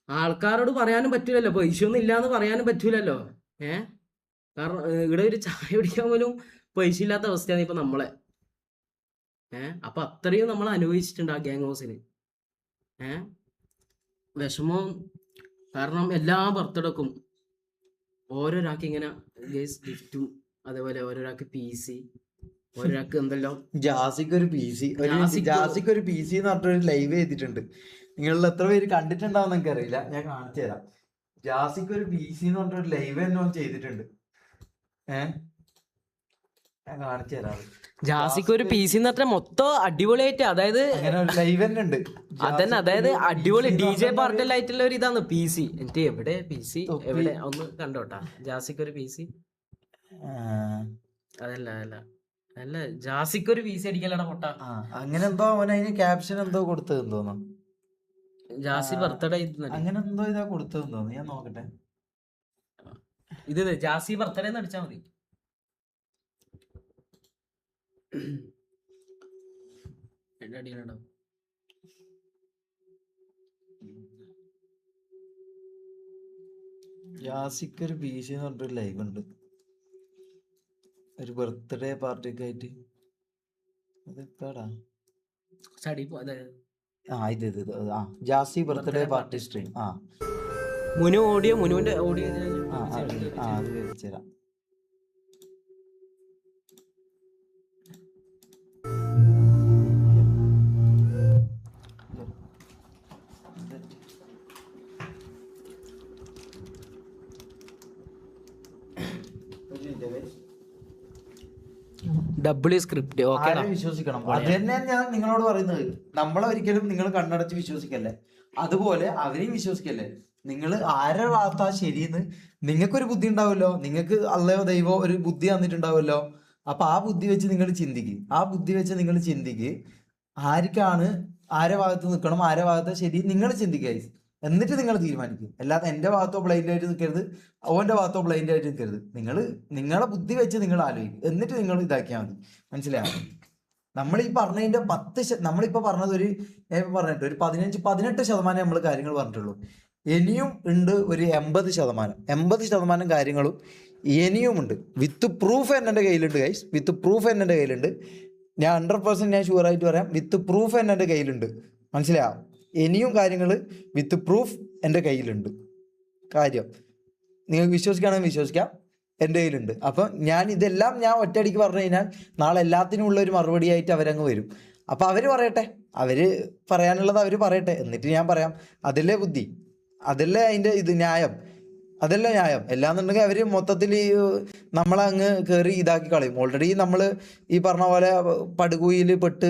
ആൾക്കാരോട് പറയാനും പറ്റൂലല്ലോ, പൈസ ഒന്നും ഇല്ലാന്ന് പറയാനും പറ്റൂലല്ലോ. കാരണം ഇവിടെ ഒരു ചായ കുടിക്കാൻ പോലും പൈസ ഇല്ലാത്ത അവസ്ഥയാണ് ഇപ്പൊ നമ്മളെ. അപ്പൊ അത്രയും നമ്മൾ അനുഭവിച്ചിട്ടുണ്ട് ആ ഗ്യാങ് ഹൗസിന്. വിഷമം. കാരണം എല്ലാ ബർത്ത്ഡേക്കും ഓരോരാൾക്ക് ഇങ്ങനെ ഗിഫ്റ്റും, അതേപോലെ ഓരോരാൾക്ക് PC, ഓരോരാൾക്ക് എന്തെല്ലാം. ജാസിക്ക് ഒരു PC എന്ന് പറഞ്ഞിട്ടൊരു ലൈവ് ചെയ്തിട്ടുണ്ട്. നിങ്ങളിൽ എത്ര പേര് കണ്ടിട്ടുണ്ടാവും എനിക്ക് അറിയില്ല, ഞാൻ കാണിച്ചു തരാം. ജാസിക്ക് ഒരു PC എന്ന് പറഞ്ഞിട്ടൊരു ലൈവ് തന്നെ ചെയ്തിട്ടുണ്ട്. ഞാൻ കാണിച്ചു തരാം. ജാസിക്ക് ഒരു PC എന്ന് പറഞ്ഞാൽ മൊത്തം അടിപൊളിയായിട്ട്, അതായത് ലൈവ് തന്നെ ഉണ്ട്. അതന്നെ, അതായത് അടിപൊളി DJ പാർട്ടിലായിട്ടുള്ള ഒരു ഇതാണ് PC. എന്നിട്ട് എവിടെ PC എവിടെ ഒന്ന് കണ്ടോട്ടാ. ജാസിക്ക് ഒരു PC അല്ല ജാസിക്ക് ഒരു PC അടിക്കലടാ പൊട്ടാ. അങ്ങനെ എന്തോ അവൻ അതിന് ക്യാപ്ഷൻ എന്തോ കൊടുത്തതെന്ന് തോന്നുന്നു. ജാസി ബർത്ത്ഡേ അങ്ങനെ എന്തോ ഇതാ കൊടുത്തതെന്ന് തോന്നുന്നു. ഞാൻ നോക്കട്ടെ. ഇത് ജാസി ബർത്ത്ഡേ എന്ന് അടിച്ചാ മതി. ജാസിക്ക് ഒരു PC എന്ന് പറഞ്ഞിട്ടൊരു ലൈവ് ഉണ്ട്, ഒരു ബർത്ത്ഡേ പാർട്ടിയൊക്കെ ആയിട്ട്. ഇത് ജാസി ബർത്ത്ഡേ പാർട്ടി സ്ട്രീം. മുനുവിന്റെ ഓഡിയോ അത് വെച്ചുതരാം. ഡബിൾ സ്ക്രിപ്റ്റ് വിശ്വസിക്കണം. അത് തന്നെ ഞാൻ നിങ്ങളോട് പറയുന്നത്. നമ്മളെ ഒരിക്കലും നിങ്ങൾ കണ്ണടച്ച് വിശ്വസിക്കല്ലേ, അതുപോലെ അവരെയും വിശ്വസിക്കല്ലേ. നിങ്ങൾ ആരുടെ ഭാഗത്താ ശരിയെന്ന് നിങ്ങൾക്കൊരു ബുദ്ധി ഉണ്ടാവുമല്ലോ. നിങ്ങൾക്ക് അല്ലയോ ദൈവം ഒരു ബുദ്ധി തന്നിട്ടുണ്ടാവുമല്ലോ. അപ്പൊ ആ ബുദ്ധി വെച്ച് നിങ്ങൾ ചിന്തിക്ക്. ആർക്കാണ് ആരെ ഭാഗത്ത് നിൽക്കണം, ആരെ ഭാഗത്ത് ശരി, നിങ്ങൾ ചിന്തിക്കുക. എന്നിട്ട് നിങ്ങൾ തീരുമാനിക്കും. അല്ലാതെ എന്റെ ഭാഗത്തോ ബ്ലൈൻഡ് ആയിട്ട് നിൽക്കരുത്, ഓന്റെ ഭാഗത്തോ ബ്ലൈൻഡ് ആയിട്ട് നിൽക്കരുത്. നിങ്ങളെ ബുദ്ധി വെച്ച് നിങ്ങൾ ആലോചിക്കും, എന്നിട്ട് നിങ്ങൾ ഇതാക്കിയാൽ മതി. മനസ്സിലായോ? നമ്മൾ ഈ പറഞ്ഞതിന്റെ നമ്മളിപ്പോ പറഞ്ഞത് ഒരു 15-18% നമ്മൾ കാര്യങ്ങൾ പറഞ്ഞിട്ടുള്ളൂ. ഇനിയും ഉണ്ട് ഒരു 80% കാര്യങ്ങളും ഇനിയുമുണ്ട്. വിത്ത് പ്രൂഫ് എൻ്റെ കയ്യിലുണ്ട് ഗൈസ്. ഞാൻ 100% ഞാൻ ഷുവറായിട്ട് പറയാം, വിത്ത് പ്രൂഫ് എൻ്റെ കയ്യിലുണ്ട്. മനസ്സിലായോ? ഇനിയും കാര്യങ്ങൾ വിത്ത് പ്രൂഫ് എൻ്റെ കയ്യിലുണ്ട്. കാര്യം നിങ്ങൾക്ക് വിശ്വസിക്കുകയാണെങ്കിൽ വിശ്വസിക്കാം, എൻ്റെ കയ്യിലുണ്ട്. അപ്പം ഇതെല്ലാം ഞാൻ ഒറ്റയടിക്ക് പറഞ്ഞു കഴിഞ്ഞാൽ നാളെ എല്ലാത്തിനും ഉള്ള ഒരു മറുപടി ആയിട്ട് അവരങ്ങ് വരും. അപ്പം അവർ പറയട്ടെ, അവർ പറയാനുള്ളത് അവർ പറയട്ടെ, എന്നിട്ട് ഞാൻ പറയാം. അതല്ലേ ബുദ്ധി, അതല്ലേ അതിൻ്റെ ന്യായം. എല്ലാന്നുണ്ടെങ്കിൽ അവർ മൊത്തത്തിൽ നമ്മളെ അങ്ങ് കയറി ഇതാക്കി കളയും. ഓൾറെഡി നമ്മൾ ഈ പറഞ്ഞ പോലെ പടുകുയിൽ പെട്ട്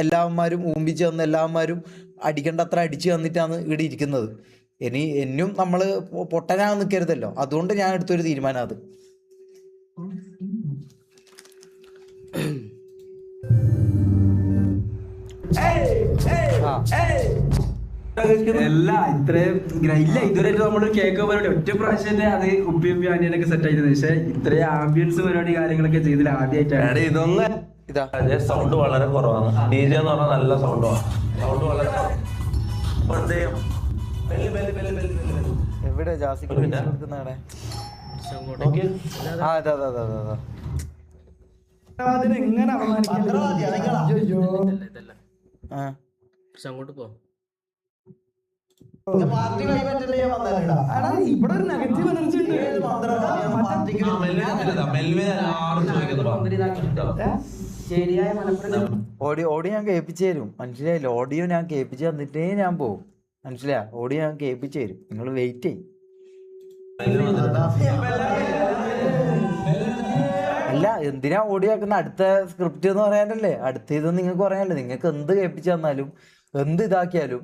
എല്ലാവന്മാരും ഊമ്പിച്ച് വന്ന് എല്ലാവന്മാരും അടിക്കേണ്ട അത്ര അടിച്ചു തന്നിട്ടാണ് ഇവിടെ ഇരിക്കുന്നത്. എന്നും നമ്മൾ പൊട്ടനാകാൻ നിൽക്കരുതല്ലോ. അതുകൊണ്ട് ഞാൻ എടുത്തൊരു തീരുമാനം അത്. അല്ല ഇത്രയും ഇല്ല, ഇതുവരെയായിട്ട് നമ്മള് കേക്ക് പരിപാടി ഒറ്റ പ്രാവശ്യം അത് ഉപ്പിയും ആനിയനൊക്കെ സെറ്റ് ആയിരുന്നു. പക്ഷെ ഇത്രയും ആംബിയൻസ് പരിപാടി കാര്യങ്ങളൊക്കെ ചെയ്തിൽ ആദ്യമായിട്ടാണ്. ഇതൊന്നും സൗണ്ട് വളരെ കുറവാണ്. DJ എന്ന് പറഞ്ഞാൽ നല്ല സൗണ്ടാണ്. സൗണ്ട് വളരെ എവിടെ ജാസിക്ക് കൊടുക്കുന്നവിടെ? എങ്ങനെ അങ്ങോട്ട് പോ. ഇവിടെ ഒരു നെഗറ്റീവ് എനർജി ഉണ്ട്. ശരിയായ മലപ്പുറം ഓഡിയോ ഞാൻ കേൾപ്പിച്ചു തരും, മനസ്സിലായില്ല? ഓഡിയോ ഞാൻ കേൾപ്പിച്ച് തന്നിട്ടേ ഞാൻ പോകും, മനസ്സിലായ? ഓഡിയോ ഞാൻ കേൾപ്പിച്ചു തരും, നിങ്ങൾ വെയിറ്റ് ചെയ്യും. അല്ല, എന്തിനാ ഓഡിയോ ആക്കുന്ന? അടുത്ത സ്ക്രിപ്റ്റ് എന്ന് പറയാനല്ലേ, അടുത്ത ഇതെന്ന് നിങ്ങൾക്ക് പറയാനല്ലേ. നിങ്ങൾക്ക് എന്ത് കേൾപ്പിച്ചു തന്നാലും എന്ത് ഇതാക്കിയാലും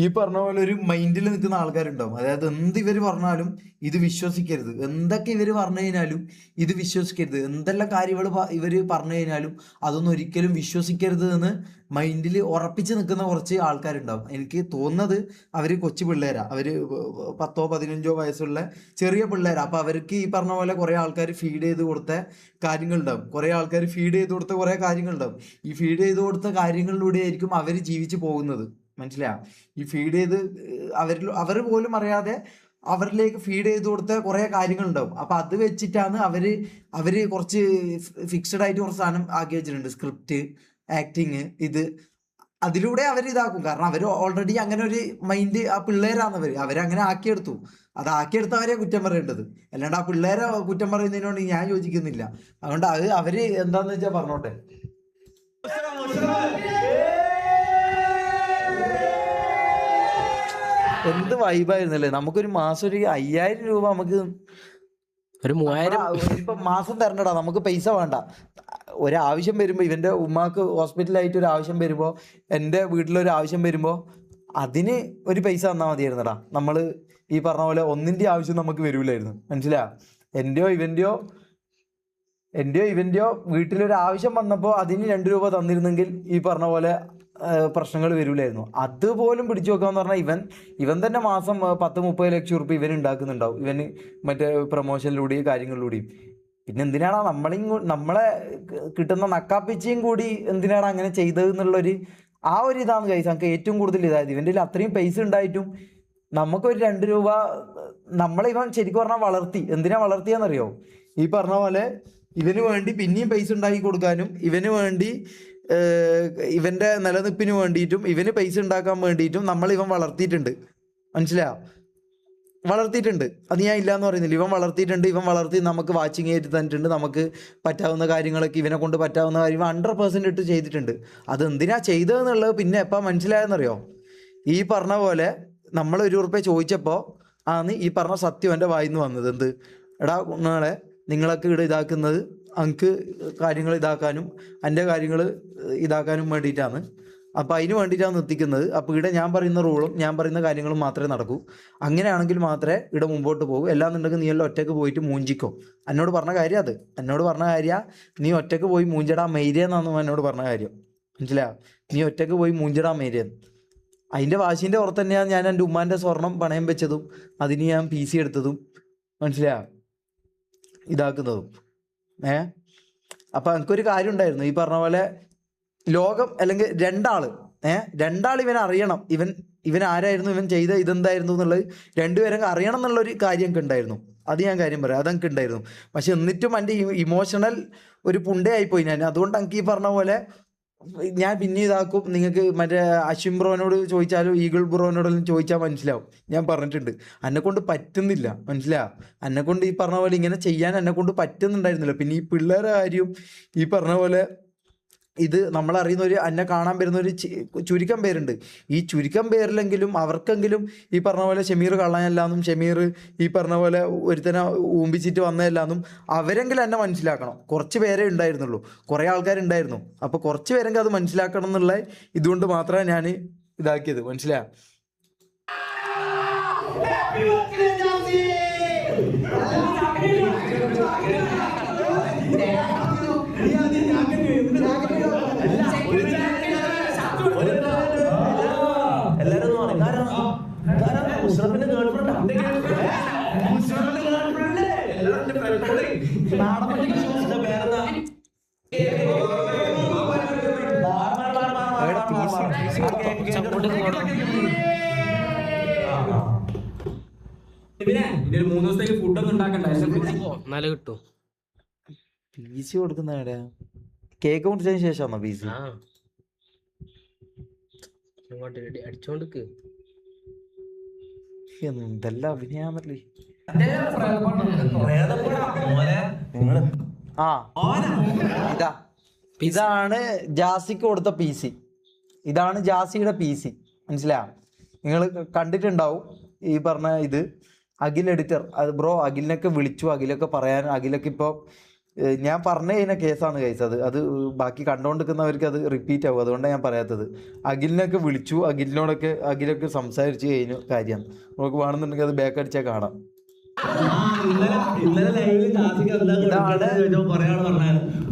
ഈ പറഞ്ഞ പോലെ ഒരു മൈൻഡിൽ നിൽക്കുന്ന ആൾക്കാരുണ്ടാവും. അതായത് എന്ത് ഇവർ പറഞ്ഞാലും ഇത് വിശ്വസിക്കരുത്, എന്തൊക്കെ ഇവർ പറഞ്ഞു കഴിഞ്ഞാലും ഇത് വിശ്വസിക്കരുത്, എന്തെല്ലാം കാര്യങ്ങൾ ഇവർ പറഞ്ഞു കഴിഞ്ഞാലും അതൊന്നും ഒരിക്കലും വിശ്വസിക്കരുത് എന്ന് മൈൻഡിൽ ഉറപ്പിച്ച് നിൽക്കുന്ന കുറച്ച് ആൾക്കാരുണ്ടാവും. എനിക്ക് തോന്നുന്നത് അവർ കൊച്ചു പിള്ളേരാ, അവർ 10-15 വയസ്സുള്ള ചെറിയ പിള്ളേരാ. അപ്പം അവർക്ക് ഈ പറഞ്ഞ പോലെ കുറേ ആൾക്കാർ ഫീഡ് ചെയ്ത് കൊടുത്ത കാര്യങ്ങളുണ്ടാവും, കുറേ ആൾക്കാർ ഫീഡ് ചെയ്ത് കൊടുത്ത കുറേ കാര്യങ്ങളുണ്ടാവും. ഈ ഫീഡ് ചെയ്ത് കൊടുത്ത കാര്യങ്ങളിലൂടെ ആയിരിക്കും അവർ ജീവിച്ച് പോകുന്നത്, മനസ്സിലായോ? ഈ ഫീഡ് ചെയ്ത് അവർ പോലും അറിയാതെ അവരിലേക്ക് ഫീഡ് ചെയ്ത് കൊടുത്ത കുറേ കാര്യങ്ങളുണ്ടാവും. അപ്പം അത് വെച്ചിട്ടാണ് അവര് കുറച്ച് ഫിക്സഡ് ആയിട്ട് കുറച്ച് സാധനം ആക്കി വെച്ചിട്ടുണ്ട്, സ്ക്രിപ്റ്റ്, ആക്ടിങ്, ഇത് അതിലൂടെ അവർ ഇതാക്കും. കാരണം അവർ ഓൾറെഡി അങ്ങനെ ഒരു മൈൻഡ്, ആ പിള്ളേരാണെന്നവർ അവരങ്ങനെ ആക്കിയെടുത്തു. അത് ആക്കിയെടുത്തവരെ കുറ്റം പറയേണ്ടത്, അല്ലാണ്ട് ആ പിള്ളേരെ കുറ്റം പറയുന്നതിനോട് ഞാൻ യോജിക്കുന്നില്ല. അതുകൊണ്ട് അവര് എന്താന്ന് വെച്ചാൽ പറഞ്ഞോട്ടെ. എന്ത് വൈബായിരുന്നല്ലേ? നമുക്കൊരു മാസം ഒരു 5000 രൂപ നമുക്ക് ഒരു 3000 ഇപ്പൊ മാസം തരണ്ടടാ, നമുക്ക് പൈസ വേണ്ട. ഒരാവശ്യം വരുമ്പോ, ഇവന്റെ ഉമ്മാക്ക് ഹോസ്പിറ്റലായിട്ട് ഒരു ആവശ്യം വരുമ്പോ, എൻ്റെ വീട്ടിലൊരു ആവശ്യം വരുമ്പോ അതിന് ഒരു പൈസ തന്നാൽ മതിയായിരുന്നടാ. നമ്മള് ഈ പറഞ്ഞ പോലെ ഒന്നിന്റെ ആവശ്യം നമുക്ക് വരൂലായിരുന്നു, മനസ്സിലാ? എന്റെയോ ഇവന്റെയോ വീട്ടിലൊരു ആവശ്യം വന്നപ്പോൾ അതിന് 2 രൂപ തന്നിരുന്നെങ്കിൽ ഈ പറഞ്ഞ പോലെ പ്രശ്നങ്ങൾ വരൂലായിരുന്നു. അതുപോലും പിടിച്ചു വെക്കാന്ന് പറഞ്ഞാൽ ഇവൻ തന്നെ മാസം 10-30 ലക്ഷം ഉറുപ്പിക ഇവൻ ഉണ്ടാക്കുന്നുണ്ടാവും, ഇവന് മറ്റേ പ്രൊമോഷനിലൂടെയും കാര്യങ്ങളിലൂടെയും. പിന്നെ എന്തിനാണ് നമ്മളെ കിട്ടുന്ന നക്കാപ്പിച്ചയും കൂടി എന്തിനാണ് അങ്ങനെ ചെയ്തത് എന്നുള്ളൊരു ആ ഒരു ഇതാണ് കൈസ് നമുക്ക് ഏറ്റവും കൂടുതൽ ഇതായത്. ഇവൻ്റെ അത്രയും പൈസ ഉണ്ടായിട്ടും നമുക്കൊരു 2 രൂപ ഇവൻ ശരിക്കും പറഞ്ഞാൽ വളർത്തി. എന്തിനാ വളർത്തിയാന്നറിയോ? ഈ പറഞ്ഞ പോലെ ഇവന് വേണ്ടി പിന്നെയും പൈസ ഉണ്ടാക്കി കൊടുക്കാനും, ഇവന് വേണ്ടി ഇവന്റെ നിലനിൽപ്പിന് വേണ്ടിയിട്ടും, ഇവന് പൈസ ഉണ്ടാക്കാൻ വേണ്ടിയിട്ടും ഇവൻ വളർത്തിയിട്ടുണ്ട്, മനസ്സിലായോ? വളർത്തിയിട്ടുണ്ട്, അത് ഞാൻ ഇല്ലാന്ന് പറയുന്നില്ല. ഇവൻ വളർത്തിയിട്ടുണ്ട്. ഇവൻ വളർത്തി നമുക്ക് വാച്ചിങ് ആയിട്ട് തന്നിട്ടുണ്ട്. നമുക്ക് പറ്റാവുന്ന കാര്യങ്ങളൊക്കെ ഇവനെ കൊണ്ട് പറ്റാവുന്ന കാര്യം 100% ഇട്ട് ചെയ്തിട്ടുണ്ട്. അത് എന്തിനാ ചെയ്തതെന്നുള്ളത് പിന്നെ എപ്പോൾ മനസ്സിലായെന്നറിയോ? ഈ പറഞ്ഞ പോലെ നമ്മൾ 1 ഉറുപ്പിക ചോദിച്ചപ്പോൾ ആണ് ഈ പറഞ്ഞ സത്യം എൻ്റെ വായിന്ന് വന്നത്. എന്ത് എടാ കുഞ്ഞുങ്ങളെ, നിങ്ങളൊക്കെ ഇവിടെ ഇതാക്കുന്നത് എനിക്ക് കാര്യങ്ങൾ ഇതാക്കാനും എൻ്റെ കാര്യങ്ങൾ ഇതാക്കാനും വേണ്ടിയിട്ടാണ്. അപ്പോൾ അതിന് വേണ്ടിയിട്ടാണ് നിർത്തിക്കുന്നത്. അപ്പോൾ ഇവിടെ ഞാൻ പറയുന്ന റൂളും ഞാൻ പറയുന്ന കാര്യങ്ങളും മാത്രമേ നടക്കൂ. അങ്ങനെയാണെങ്കിൽ മാത്രമേ ഇവിടെ മുമ്പോട്ട് പോകൂ. എല്ലാന്നുണ്ടെങ്കിൽ നീ എല്ലാം ഒറ്റയ്ക്ക് പോയിട്ട് മൂഞ്ചിക്കോ. എന്നോട് പറഞ്ഞ കാര്യം അത്. എന്നോട് പറഞ്ഞ കാര്യം നീ ഒറ്റയ്ക്ക് പോയി മൂഞ്ചടാ മേരിയെന്നാണ് എന്നോട് പറഞ്ഞ കാര്യം, മനസ്സിലായോ? നീ ഒറ്റയ്ക്ക് പോയി മൂഞ്ചടാ മേരിയെന്ന്. അതിൻ്റെ വാശീൻ്റെ പുറത്ത് തന്നെയാണ് ഞാൻ എൻ്റെ ഉമ്മാൻ്റെ സ്വർണം പണയം വെച്ചതും അതിന് ഞാൻ PC എടുത്തതും, മനസ്സിലായോ? ഇതാക്കുന്നതും. അപ്പം എനിക്കൊരു കാര്യം ഉണ്ടായിരുന്നു. ഈ പറഞ്ഞ പോലെ ലോകം അല്ലെങ്കിൽ രണ്ടാൾ ഇവൻ അറിയണം. ഇവൻ ആരായിരുന്നു, ഇവൻ ചെയ്ത ഇതെന്തായിരുന്നു എന്നുള്ളത് രണ്ടുപേരും അറിയണം എന്നുള്ളൊരു കാര്യം എനിക്ക് ഉണ്ടായിരുന്നു. അത് ഞാൻ കാര്യം പറയാം, അതെനിക്ക് ഉണ്ടായിരുന്നു. പക്ഷെ എന്നിട്ടും എൻ്റെ ഇമോഷണൽ ഒരു പുണ്ടേ ആയിപ്പോയി ഞാൻ. അതുകൊണ്ട് എനിക്ക് ഈ പറഞ്ഞ പോലെ ഞാൻ പിന്നെ ഇതാക്കും. നിങ്ങൾക്ക് മറ്റേ അശ്വിൻ ബ്രോനോട് ചോദിച്ചാലും ഈഗിൾ ബ്രോനോടെല്ലാം ചോദിച്ചാൽ മനസ്സിലാവും. ഞാൻ പറഞ്ഞിട്ടുണ്ട്, എന്നെക്കൊണ്ട് പറ്റുന്നില്ല, മനസ്സിലായോ? എന്നെക്കൊണ്ട് ഈ പറഞ്ഞ പോലെ ഇങ്ങനെ ചെയ്യാൻ എന്നെക്കൊണ്ട് പറ്റുന്നുണ്ടായിരുന്നില്ല. പിന്നെ ഈ പിള്ളേരുടെ കാര്യം ഈ പറഞ്ഞ പോലെ ഇത് നമ്മളറിയുന്ന എന്നെ കാണാൻ വരുന്ന ഒരു ചുരുക്കം പേരുണ്ട്. ഈ ചുരുക്കം പേരിലെങ്കിലും അവർക്കെങ്കിലും ഈ പറഞ്ഞ പോലെ ഷമീർ കള്ളനല്ലാന്നും ഷമീർ ഈ പറഞ്ഞ പോലെ ഒരുത്തനെ ഊമ്പിച്ചിട്ട് വന്നതല്ലാന്നും അവരെങ്കിലും എന്നെ മനസ്സിലാക്കണം. കുറച്ച് പേരേ ഉണ്ടായിരുന്നുള്ളൂ, കുറേ ആൾക്കാരുണ്ടായിരുന്നു. അപ്പോൾ കുറച്ച് പേരെങ്കിലും അത് മനസ്സിലാക്കണം എന്നുള്ള ഇതുകൊണ്ട് മാത്രമേ ഞാൻ ഇതാക്കിയത്, മനസ്സിലായോ? പിന്നെ 3 ദിവസത്തേക്ക് ഫുഡൊന്നും ഉണ്ടാക്കണ്ട, നല്ല കിട്ടും. PC കൊടുക്കുന്ന കേക്ക് മുറിച്ചതിന് ശേഷമാണോ PC? അടിച്ചോണ്ടിക്ക് എന്തെല്ലാം അഭിനയാന്നല്ലേ. ഇതാ ഇതാണ് ജാസിക്ക് കൊടുത്ത PC. ഇതാണ് ജാസിയുടെ PC. മനസ്സിലായോ? നിങ്ങൾ കണ്ടിട്ടുണ്ടാവും ഈ പറഞ്ഞ ഇത്. അഖിൽ എഡിറ്റർ അത് ബ്രോ അഖിലിനൊക്കെ വിളിച്ചു. അഖിലൊക്കെ പറയാൻ അഖിലൊക്കെ ഇപ്പോൾ ഞാൻ പറഞ്ഞു കഴിഞ്ഞ കേസാണ് കേസ്. അത് ബാക്കി കണ്ടുകൊണ്ടിരിക്കുന്നവർക്ക് അത് റിപ്പീറ്റ് ആവും. അതുകൊണ്ടാണ് ഞാൻ പറയാത്തത്. അഖിലിനൊക്കെ വിളിച്ചു. അഖിലൊക്കെ സംസാരിച്ച് കഴിഞ്ഞു കാര്യം. നമുക്ക് വേണമെന്നുണ്ടെങ്കിൽ അത് ബാക്ക് അടിച്ചാൽ കാണാം.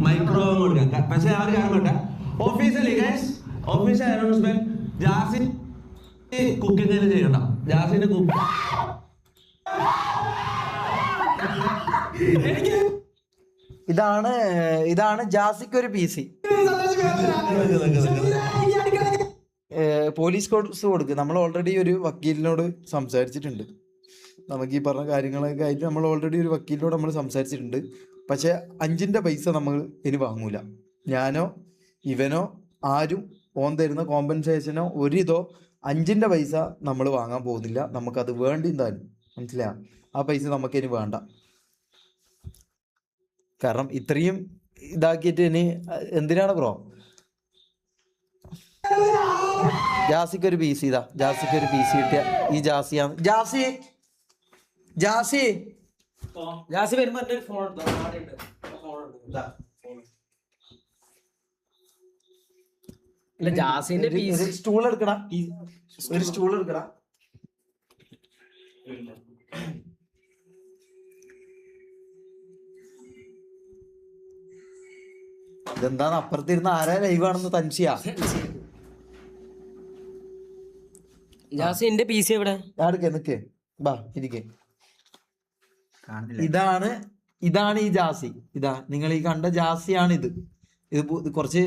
മൈക്രോ കൊടുക്കാം. പക്ഷെ ആ ഒരു കാര്യം പറ്റാ ഓഫീസിയലി അനൗൺസ്മെന്റ് ജാസിൻ കുക്കിംഗ് ചെയ്യണ്ട. ജാസിന്റെ ഇതാണ് ജാസിക്ക് ഒരു PC. പോലീസ് കേസ് കൊടുക്കുക. നമ്മൾ ഓൾറെഡി ഒരു വക്കീലിനോട് സംസാരിച്ചിട്ടുണ്ട്. നമുക്ക് ഈ പറഞ്ഞ കാര്യങ്ങളൊക്കെ ആയിട്ട് നമ്മൾ ഓൾറെഡി ഒരു വക്കീലിനോട് നമ്മൾ സംസാരിച്ചിട്ടുണ്ട്. പക്ഷെ 5ന്റെ പൈസ നമ്മൾ ഇനി വാങ്ങൂല. ഞാനോ ഇവനോ ആരും ഓൻ തരുന്ന കോമ്പൻസേഷനോ ഒരിതോ 5ന്റെ പൈസ നമ്മൾ വാങ്ങാൻ പോകുന്നില്ല. നമുക്കത് വേണ്ടി താനും. മനസ്സിലായോ? ആ പൈസ നമുക്കിനി വേണ്ട. കാരണം ഇത്രയും ഇതാക്കിയിട്ട് ഇനി എന്തിനാണ് ബ്രോ? ജാസിക്കൊരു PC ഇതാ. ജാസിക്കൊരു PC കിട്ടിയ ഈ ജാസിയാണ്. ജാസി വരുമ്പോ എന്റെ ഫോൺ ഇല്ല ജാസിന്റെ സ്റ്റൂൾ എടുക്കണ. ഒരു സ്റ്റൂൾ എടുക്കണ. ഇതെന്താണ് അപ്പുറത്തിരുന്ന് ആരാ ലൈവാണെന്ന് തൻഷിയാ? ജാസി എന്റെ PC എവിടെ? നിക്ക് ബാ ഇരിക്കേ. ഇതാണ് ഈ ജാസി. ഇതാ നിങ്ങൾ ഈ കണ്ട ജാസിയാണ് ഇത്. കുറച്ച്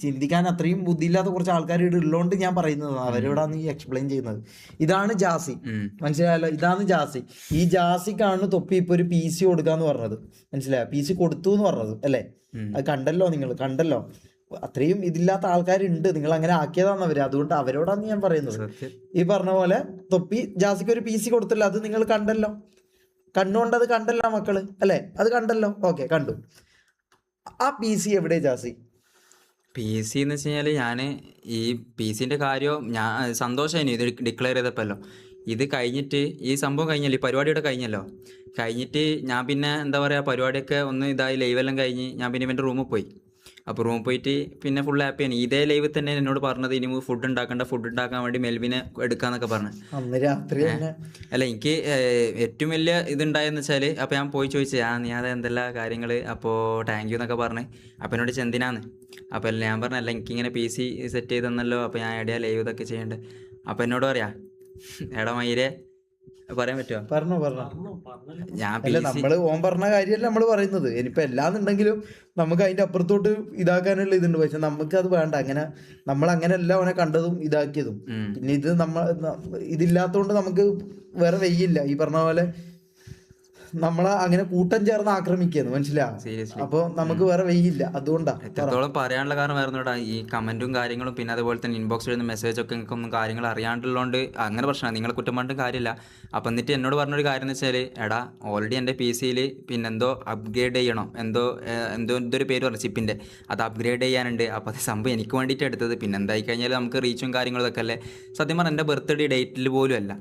ചിന്തിക്കാൻ അത്രയും ബുദ്ധിയില്ലാത്ത കുറച്ച് ആൾക്കാർ ഇവിടെ ഉള്ളതുകൊണ്ട് ഞാൻ പറയുന്നത്. അവരോടാണ് ഈ എക്സ്പ്ലെയിൻ ചെയ്യുന്നത്. ഇതാണ് ജാസി. മനസ്സിലായല്ലോ? ഇതാണ് ജാസി. ഈ ജാസിക്കാണ് തൊപ്പി ഇപ്പൊ ഒരു PC കൊടുക്കാന്ന് പറഞ്ഞത്. മനസ്സിലായോ? PC കൊടുത്തു എന്ന് പറഞ്ഞത് അല്ലേ? അത് കണ്ടല്ലോ, നിങ്ങൾ കണ്ടല്ലോ. അത്രയും ഇതില്ലാത്ത ആൾക്കാരുണ്ട്. നിങ്ങൾ അങ്ങനെ ആക്കിയതാണ് അവര്. അതുകൊണ്ട് അവരോടാണ് ഞാൻ പറയുന്നത്. ഈ പറഞ്ഞ പോലെ തൊപ്പി ജാസിക്ക് ഒരു PC കൊടുത്തല്ലോ. അത് നിങ്ങൾ കണ്ടല്ലോ. കണ്ണുകൊണ്ടത് കണ്ടല്ലോ മക്കള് അല്ലേ? അത് കണ്ടല്ലോ. ഓക്കെ, കണ്ടു. ആ PC എവിടെ ജാസി? PC എന്ന് വെച്ച് കഴിഞ്ഞാൽ ഞാൻ ഈ PCൻ്റെ കാര്യം ഞാൻ സന്തോഷമായിരുന്നു ഇത് ഡിക്ലെയർ ചെയ്തപ്പോഴല്ലോ. ഇത് കഴിഞ്ഞിട്ട് ഈ സംഭവം കഴിഞ്ഞല്ലോ, ഈ പരിപാടിയുടെ കഴിഞ്ഞിട്ട് ഞാൻ പിന്നെ എന്താ പറയുക, പരിപാടിയൊക്കെ ഒന്ന് ഇതായി ലൈവെല്ലാം കഴിഞ്ഞ് ഞാൻ പിന്നെ ഇവൻ്റെ റൂമിൽ പോയി. അപ്പോൾ റൂമിൽ പോയിട്ട് പിന്നെ ഫുൾ ഹാപ്പിയാണ്. ഇതേ ലൈവിൽ തന്നെ എന്നോട് പറഞ്ഞത് ഇനി ഫുഡ് ഉണ്ടാക്കാൻ വേണ്ടി മെൽവിനെ എടുക്കാന്നൊക്കെ പറഞ്ഞു. അല്ല എനിക്ക് ഏറ്റവും വലിയ ഇതുണ്ടായെന്ന് വെച്ചാൽ അപ്പോൾ ഞാൻ പോയി ചോദിച്ചു നീ അത് എന്തെല്ലാം കാര്യങ്ങൾ, അപ്പോൾ താങ്ക് യു എന്നൊക്കെ പറഞ്ഞ്. അപ്പോൾ എന്നോട് ചെന്തിനാന്ന്. അപ്പോൾ ഞാൻ പറഞ്ഞല്ല എനിക്കിങ്ങനെ PC സെറ്റ് ചെയ്ത് തന്നല്ലോ, അപ്പോൾ ഞാൻ എവിടെയാ ലൈവ് ഇതൊക്കെ ചെയ്യേണ്ടത്. അപ്പോൾ എന്നോട് പറയാ എടാ മയിരെ പറയാൻ പറ്റുമോ? പറഞ്ഞു. നമ്മള് ഓൻ പറഞ്ഞ കാര്യമല്ല നമ്മള് പറയുന്നത്. ഇനിയിപ്പോ എല്ലാന്നുണ്ടെങ്കിലും നമുക്ക് അതിന്റെ അപ്പുറത്തോട്ട് ഇതാക്കാനുള്ള ഇതുണ്ട്. പക്ഷെ നമുക്ക് അത് വേണ്ട. നമ്മൾ അങ്ങനെയല്ല ഓനെ കണ്ടതും ഇതാക്കിയതും. പിന്നെ ഇത് ഇതില്ലാത്തോണ്ട് നമുക്ക് വേറെ വെയ്യില്ല. ഈ പറഞ്ഞ പോലെ നമ്മളെ അങ്ങനെ കൂട്ടം ചേർന്ന് ആക്രമിക്കുന്നു. മനസ്സിലാവും? അപ്പൊ നമുക്ക് വേറെ വെയ്യില്ല. അതുകൊണ്ടാണ് എത്രത്തോളം പറയാനുള്ള കാരണം വേറെ ഈ കമന്റും കാര്യങ്ങളും പിന്നെ അതുപോലെ തന്നെ ഇൻബോക്സിൽ വരുന്ന മെസ്സേജൊക്കെ ഒന്നും കാര്യങ്ങൾ അറിയാണ്ടുള്ളതുകൊണ്ട് അങ്ങനെ പ്രശ്നമാണ്. നിങ്ങളെ കുറ്റം പറഞ്ഞിട്ട് കാര്യമില്ല. അപ്പം എന്നിട്ട് എന്നോട് പറഞ്ഞൊരു കാര്യം എന്ന് വെച്ചാൽ എടാ ഓൾറെഡി എൻ്റെ PC പിന്നെ എന്തോ അപ്ഗ്രേഡ് ചെയ്യണം, എന്തൊരു പേര് പറഞ്ഞു ചിപ്പിൻ്റെ, അത് അപ്ഗ്രേഡ് ചെയ്യാനുണ്ട്. അപ്പോൾ അത് സംഭവം എനിക്ക് വേണ്ടിയിട്ട് എടുത്തത്. പിന്നെ എന്തായി കഴിഞ്ഞാൽ നമുക്ക് റീച്ചും കാര്യങ്ങളും ഇതൊക്കെ അല്ലേ. സത്യം പറഞ്ഞാൽ എൻ്റെ ബർത്ത്ഡേ ഡേറ്റിൽ പോലും അല്ല.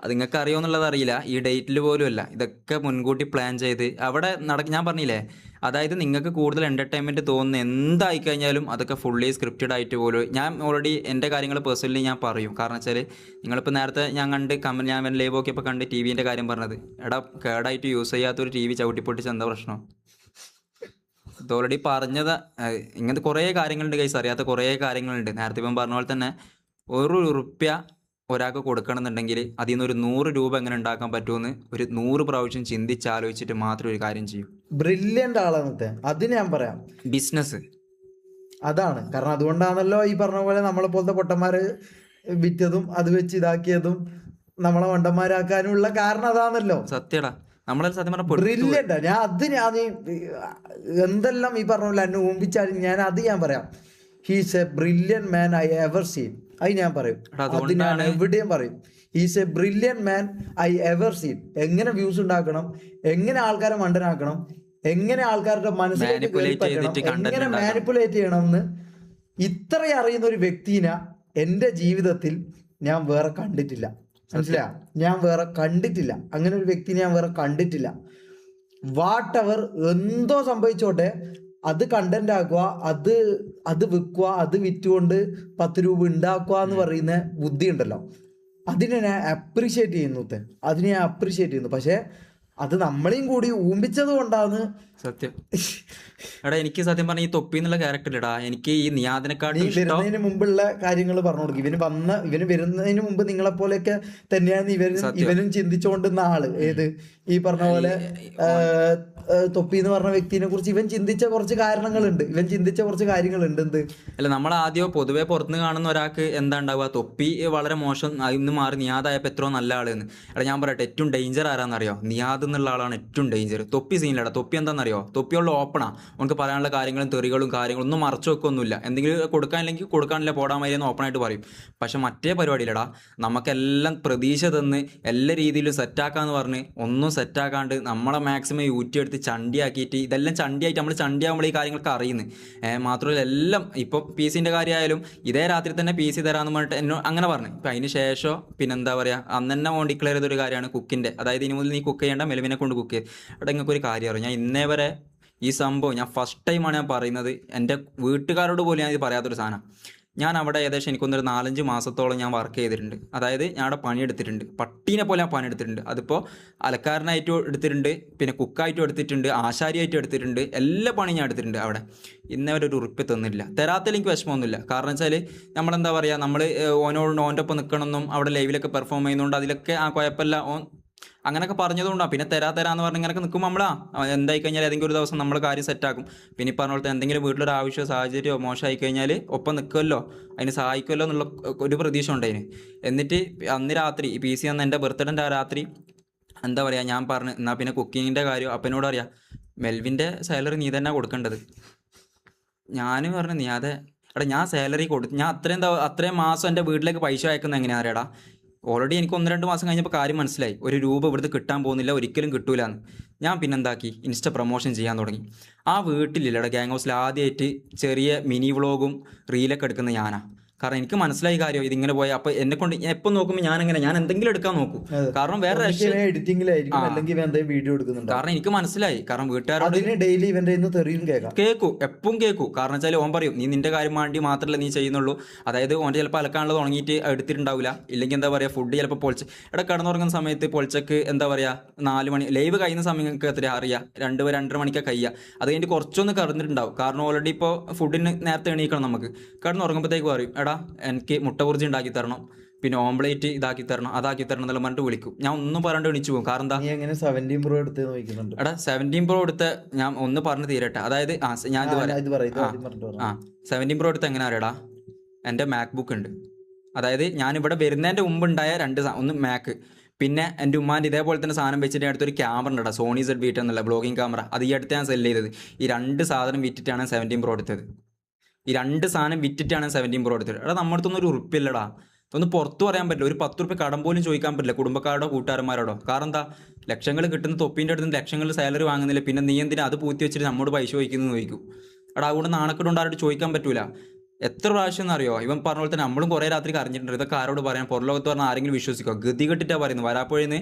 അത് നിങ്ങൾക്ക് അറിയുമെന്നുള്ളത് അറിയില്ല. ഈ ഡേറ്റിൽ പോലും അല്ല. ഇതൊക്കെ മുൻകൂട്ടി പ്ലാൻ ചെയ്ത് അവിടെ ഞാൻ പറഞ്ഞില്ലേ, അതായത് നിങ്ങൾക്ക് കൂടുതൽ എൻ്റർടൈൻമെൻറ്റ് തോന്നുന്ന എന്തായി കഴിഞ്ഞാലും അതൊക്കെ ഫുള്ളി സ്ക്രിപ്റ്റഡ് ആയിട്ട് പോലും ഞാൻ ഓൾറെഡി എൻ്റെ കാര്യങ്ങൾ പേഴ്സണലി ഞാൻ പറയും. കാരണം വെച്ചാൽ നിങ്ങളിപ്പോൾ നേരത്തെ ഞാൻ ലൈവ് നോക്കിയപ്പോൾ കണ്ട് TV കാര്യം പറഞ്ഞത്, എടാ കേടായിട്ട് യൂസ് ചെയ്യാത്തൊരു TV ചവിട്ടിപ്പൊട്ടിച്ച് എന്താ പ്രശ്നം? ഇത് ഓൾറെഡി പറഞ്ഞത്. ഇങ്ങനത്തെ കുറേ കാര്യങ്ങളുണ്ട് കൈസ്, അറിയാത്ത കുറേ കാര്യങ്ങളുണ്ട്. നേരത്തെ ഇപ്പം പറഞ്ഞ പോലെ തന്നെ ₹1 ഒരാൾക്ക് കൊടുക്കണമെന്നുണ്ടെങ്കിൽ അതിൽ നിന്ന് ഒരു 100 രൂപ എങ്ങനെ ഉണ്ടാക്കാൻ പറ്റുമെന്ന് ഒരു 100 പ്രാവശ്യം ചിന്തിച്ചാലോചിച്ചിട്ട് മാത്രം ഒരു കാര്യം ചെയ്യും. ബ്രില്യൻ്റ് ആളാണ്. അത് ഞാൻ പറയാം. ബിസിനസ് അതാണ് കാരണം. അതുകൊണ്ടാണല്ലോ ഈ പറഞ്ഞ പോലെ നമ്മളെ പോലത്തെ പൊട്ടന്മാര് വിറ്റതും അത് വെച്ച് ഇതാക്കിയതും നമ്മളെ മണ്ടന്മാരാക്കാനുള്ള കാരണം അതാണല്ലോ. സത്യടാ, നമ്മളെ സത്യം പറഞ്ഞ ബ്രില്യൻ്റാ. ഞാൻ എന്തെല്ലാം ഈ പറഞ്ഞ പോലെ എന്നെ ഊമ്പിച്ചാലും ഞാൻ പറയാം. He's A brilliant man I ever seen. അത് ഞാൻ പറയും. അത് ഞാൻ എവിടെയും പറയും. He's A brilliant man I ever seen. എങ്ങനെ വ്യൂസ് ഉണ്ടാക്കണം, എങ്ങനെ ആൾക്കാരെ മണ്ടനാക്കണം, എങ്ങനെ ആൾക്കാരുടെ മനസ്സിലേക്ക് കയറി Manipulate പറ്റണം, ചെയ്തിട്ട് content എങ്ങനെ ഉണ്ടാക്കണം. മാനിപ്പുലേറ്റ് ചെയ്യണമെന്ന് ഇത്രയും അറിയുന്ന ഒരു വ്യക്തിനെ എൻ്റെ ജീവിതത്തിൽ ഞാൻ വേറെ കണ്ടിട്ടില്ല. മനസ്സിലാ, ഞാൻ വേറെ കണ്ടിട്ടില്ല. അങ്ങനെ ഒരു വ്യക്തിനെ ഞാൻ വേറെ കണ്ടിട്ടില്ല. വാട്ട് എവർ എന്തോ സംഭവിച്ചോട്ടെ, അത് കണ്ടന്റ് ആക്കുക, അത് വിൽക്കുക, അത് വിറ്റുകൊണ്ട് 10 രൂപ ഉണ്ടാക്കുക എന്ന് പറയുന്ന ബുദ്ധി ഉണ്ടല്ലോ, അതിനെ ഞാൻ അപ്രീഷിയേറ്റ് ചെയ്യുന്നു. അതിനെ ഞാൻ അപ്രീഷിയേറ്റ് ചെയ്യുന്നു. പക്ഷെ അത് നമ്മളെയും കൂടി ഊമ്പിച്ചത് കൊണ്ടാണ്. സത്യം എടാ, എനിക്ക് സത്യം പറഞ്ഞ ഈ തൊപ്പി എന്നുള്ള ക്യാരക്ടർ ഇടാ, എനിക്ക് ഈ നീ നിയാദിനെക്കാട്ടും ഇഷ്ടം. വരുന്നതിന് മുമ്പുള്ള കാര്യങ്ങൾ പറഞ്ഞു കൊടുക്കും. ഇവന് വരുന്നതിന് മുമ്പ് നിങ്ങളെ പോലെയൊക്കെ തന്നെയാണ് ഇവനും ചിന്തിച്ചുകൊണ്ടിരുന്ന ആള്. ഏത് ഈ പറഞ്ഞ പോലെ തൊപ്പി എന്ന് പറഞ്ഞ വ്യക്തിനെ കുറിച്ച് ഇവൻ ചിന്തിച്ച കുറച്ച് കാരണങ്ങളുണ്ട്, ഇവൻ ചിന്തിച്ച കുറച്ച് കാര്യങ്ങളുണ്ട്. എന്ത് അല്ല, നമ്മൾ ആദ്യം പൊതുവെ പുറത്തുനിന്ന് കാണുന്ന ഒരാൾക്ക് എന്താ ഉണ്ടാവുക, തൊപ്പി വളരെ മോശം, ഇന്ന് മാറി നിയാദായപ്പോൾ എത്രയോ നല്ല ആളെന്ന്. എടാ ഞാൻ പറയട്ടെ, ഏറ്റവും ഡേഞ്ചർ ആരാന്നറിയോ? നിയാദ് എന്നുള്ള ആളാണ് ഏറ്റവും ഡേഞ്ചർ. തൊപ്പി സീനിലടാ. തൊപ്പി എന്താണെന്നറിയോ? തൊപ്പിയുള്ള ഓപ്പണാ, നമുക്ക് പറയാനുള്ള കാര്യങ്ങളും തെറികളും കാര്യങ്ങളും ഒന്നും മറച്ചു വെക്കൊന്നുമില്ല. എന്തെങ്കിലും കൊടുക്കാനില്ലെങ്കിൽ കൊടുക്കാനില്ല, പോടാൻ ഓപ്പണായിട്ട് പറയും. പക്ഷെ മറ്റേ പരിപാടിയിലടാ, നമുക്കെല്ലാം പ്രതീക്ഷ തന്ന് എല്ലാ രീതിയിലും സെറ്റാക്കാന്ന് പറഞ്ഞ് ഒന്നും സെറ്റാക്കാണ്ട് നമ്മളെ മാക്സിമം ഊറ്റിയെടുത്ത് ചണ്ടിയാക്കിയിട്ട്, ഇതെല്ലാം ചണ്ടിയായിട്ട് നമ്മൾ ചണ്ടിയാകുമ്പോൾ ഈ കാര്യങ്ങളൊക്കെ അറിയുന്നത്. മാത്രമല്ല എല്ലാം ഇപ്പോൾ PC-ൻ്റെ കാര്യമായാലും ഇതേ രാത്രി തന്നെ PC തരാമെന്ന് പറഞ്ഞിട്ട് എന്നോട് അങ്ങനെ പറഞ്ഞു. ഇപ്പം അതിന് ശേഷം പിന്നെ എന്താ പറയുക, അന്ന് തന്നെ ഓൺ ഡിക്ലെയർ ചെയ്തൊരു കാര്യമാണ് കുക്കിൻ്റെ. അതായത് ഇനി മുതൽ നീ കുക്ക് ചെയ്യേണ്ട, മെൽവിനെ കൊണ്ട് കുക്ക് ചെയ്ത്. അവിടെ നിങ്ങൾക്ക് ഒരു കാര്യം അറിയാം, ഞാൻ ഇന്നേ വരെ ഈ സംഭവം ഞാൻ ഫസ്റ്റ് ടൈമാണ് ഞാൻ പറയുന്നത്. എൻ്റെ വീട്ടുകാരോട് പോലും ഞാൻ ഇത് പറയാത്തൊരു സാധനം. ഞാൻ അവിടെ ഏകദേശം എനിക്കൊന്നൊരു 4-5 മാസത്തോളം ഞാൻ വർക്ക് ചെയ്തിട്ടുണ്ട്. അതായത് ഞാൻ അവിടെ പണിയെടുത്തിട്ടുണ്ട്, പട്ടീനെ പോലെ ഞാൻ പണിയെടുത്തിട്ടുണ്ട്. അതിപ്പോൾ അലക്കാരനായിട്ടും എടുത്തിട്ടുണ്ട്, പിന്നെ കുക്കായിട്ടും എടുത്തിട്ടുണ്ട്, ആശാരിയായിട്ടും എടുത്തിട്ടുണ്ട്, എല്ലാ പണിയും ഞാൻ എടുത്തിട്ടുണ്ട് അവിടെ. ഇന്നേ വരെ ഒരു ഉറുപ്പ് തന്നില്ല. തരാത്തതിൽ എനിക്ക് വിഷമമൊന്നുമില്ല. കാരണം വെച്ചാൽ നമ്മളെന്താ പറയുക, നമ്മൾ ഓൻ്റെ ഒപ്പം നിൽക്കണമെന്നും അവിടെ ലൈവിലൊക്കെ പെർഫോം ചെയ്യുന്നതുകൊണ്ട് അതിലൊക്കെ ആ കുഴപ്പമില്ല, ഓൻ അങ്ങനെയൊക്കെ പറഞ്ഞതുകൊണ്ടാണ്. പിന്നെ തരാന്ന് പറഞ്ഞ് ഇങ്ങനെയൊക്കെ നിൽക്കുമ്പോൾ നമ്മളാ എന്തായി കഴിഞ്ഞാൽ ഏതെങ്കിലും ഒരു ദിവസം നമ്മൾ കാര്യം സെറ്റാക്കും. പിന്നെ ഈ പറഞ്ഞ പോലത്തെ എന്തെങ്കിലും വീട്ടിലൊരു ആവശ്യമോ സാഹചര്യമോ മോശമായി കഴിഞ്ഞാൽ ഒപ്പം നിൽക്കുമല്ലോ, അതിന് സഹായിക്കുമല്ലോ എന്നുള്ള ഒരു പ്രതീക്ഷ ഉണ്ടായിന്. എന്നിട്ട് അന്ന് രാത്രി ഈ PC അന്ന് എൻ്റെ ബർത്ത്ഡേൻ്റെ ആ രാത്രി എന്താ പറയുക, ഞാൻ പറഞ്ഞു എന്നാൽ പിന്നെ കുക്കിങ്ങിൻ്റെ കാര്യം അപ്പനോട് അറിയാം, മെൽവിൻ്റെ സാലറി നീ തന്നെ കൊടുക്കേണ്ടത്. ഞാൻ പറഞ്ഞു നീ അതെ എടാ, ഞാൻ സാലറി കൊടുത്തു, ഞാൻ അത്രയും മാസം എൻ്റെ വീട്ടിലേക്ക് പൈസ അയക്കുന്നത് എങ്ങനെയാ അറിയടാ. ഓൾറെഡി എനിക്ക് 1-2 മാസം കഴിഞ്ഞപ്പോൾ കാര്യം മനസ്സിലായി, ഒരു രൂപ ഇവിടുത്തെ കിട്ടാൻ പോകുന്നില്ല, ഒരിക്കലും കിട്ടൂലെന്ന്. ഞാൻ പിന്നെന്താക്കി, ഇൻസ്റ്റ പ്രൊമോഷൻ ചെയ്യാൻ തുടങ്ങി. ആ വീട്ടിലില്ലടാ, ഗ്യാങ് ഹൗസിൽ ആദ്യമായിട്ട് ചെറിയ മിനി വ്ളോഗും റീലൊക്കെ എടുക്കുന്ന ഞാനാ. കാരണം എനിക്ക് മനസ്സിലായി കാര്യം ഇതിങ്ങനെ പോയാൽ. അപ്പൊ എന്നെ കൊണ്ട് എപ്പോൾ നോക്കുമ്പോൾ ഞാൻ എന്തെങ്കിലും എടുക്കാൻ നോക്കും. കാരണം വേറെ എഡിറ്റിംഗിലായിരിക്കും, അല്ലെങ്കിൽ വീഡിയോ എടുക്കുന്നുണ്ട്. കാരണം എനിക്ക് മനസ്സിലായി, കാരണം വീട്ടുകാരോട് ഡെയിലി ഇവന്റെ തെറിയും കേൾക്കും, എപ്പം കേൾക്കും. കാരണം വെച്ചാൽ ഓൻ പറയും നീ നിന്റെ കാര്യം വേണ്ടി മാത്രമല്ല നീ ചെയ്യുന്നുള്ളൂ. അതായത് ഓൻ്റെ ചിലപ്പോൾ അലക്കാനുള്ളത് ഉണങ്ങിയിട്ട് എടുത്തിട്ടുണ്ടാവില്ല, ഇല്ലെങ്കിൽ എന്താ പറയുക ഫുഡ് ചിലപ്പോൾ പൊളിച്ച് ഇവിടെ കിടന്നുറങ്ങുന്ന സമയത്ത് പൊളിച്ചക്ക് എന്താ പറയുക 4 മണി ലൈവ് കഴിയുന്ന സമയം എത്ര അറിയാം, 2-2:30 മണിക്കാണ് കഴിയുക. അത് കഴിഞ്ഞിട്ട് കുറച്ചൊന്ന് കിടന്നിട്ടുണ്ടാവും. കാരണം ഓൾറെഡി ഇപ്പോൾ ഫുഡിന് നേരത്തെ എണീക്കണം. നമുക്ക് കിടന്നുറങ്ങുമ്പോഴത്തേക്ക് പറയും എടാ എനിക്ക് മുട്ട പൊറിച്ച് ഉണ്ടാക്കി തരണം, പിന്നെ ഓംപ്ലേറ്റ് ഇതാക്കി തരണം, അതാക്കി തരണം എന്നെല്ലാം പറഞ്ഞിട്ട് വിളിക്കും. ഞാൻ ഒന്നും പറയാണ്ട് എണീച്ചു പോകും. കാരണം എന്താ 17 Pro എടുത്ത് നോക്കുന്നുണ്ട്. എടാ 17 Pro എടുത്ത് ഞാൻ ഒന്ന് പറഞ്ഞു തീരട്ടെ. അതായത് ഞാൻ 17 Pro എടുത്ത് എങ്ങനെ അറിയടാ, എൻ്റെ മാക്ബുക്ക് ഉണ്ട്. അതായത് ഞാനിവിടെ വരുന്നതിൻ്റെ മുമ്പുണ്ടായ 2 ഒന്ന് മാക്ക്, പിന്നെ എൻ്റെ ഉമ്മാൻ്റെ ഇതേപോലെ തന്നെ സാധനം വെച്ചിട്ട് അടുത്തൊരു ക്യാമറ ഉണ്ട്, സോണി Z-V എന്നുള്ള ബ്ലോഗിങ് ക്യാമറ. അത് ഈ അടുത്ത് ഞാൻ സെല് ചെയ്തത്. ഈ 2 സാധനം വിറ്റിട്ടാണ് 17 Pro എടുത്തത്. ഈ 2 സാധനം വിറ്റിട്ടാണ് 17 Pro എടുത്തത്. എടാ നമ്മുടെ അടുത്തൊന്നും ഒരു ഉറുപ്പില്ലടാ, ഒന്ന് പുറത്തു പറയാൻ പറ്റില്ല. ഒരു 10 രൂപ കടം പോലും ചോദിക്കാൻ പറ്റില്ല കുടുംബക്കാരോടോ കൂട്ടുകാരന്മാരോടോ. കാരണം എന്താ, ലക്ഷങ്ങൾ കിട്ടുന്ന തൊപ്പീൻ്റെ അടുത്ത് ലക്ഷങ്ങൾ സാലറി വാങ്ങുന്നില്ല, പിന്നെ നീ എന്തിനാ അത് പൂത്തി വെച്ചിട്ട് നമ്മോട് പൈസ ചോദിക്കുന്നു ചോദിക്കും. എടാ അതുകൊണ്ട് നാണക്കെടുകൊണ്ട് ആരോട് ചോദിക്കാൻ പറ്റൂല. എത്ര പ്രാവശ്യം എന്നറിയോ ഇവൻ പറഞ്ഞ പോലെ തന്നെ നമ്മളും കുറേ രാത്രി കരഞ്ഞിട്ടുണ്ട്. ഇതൊക്കെ ആരോട് പറയാൻ, പുറലോകത്ത് പറഞ്ഞാൽ ആരെങ്കിലും വിശ്വസിക്കോ? ഗതി കെട്ടിട്ടാണ് പറയുന്നത്. വരാപ്പോഴേന്ന്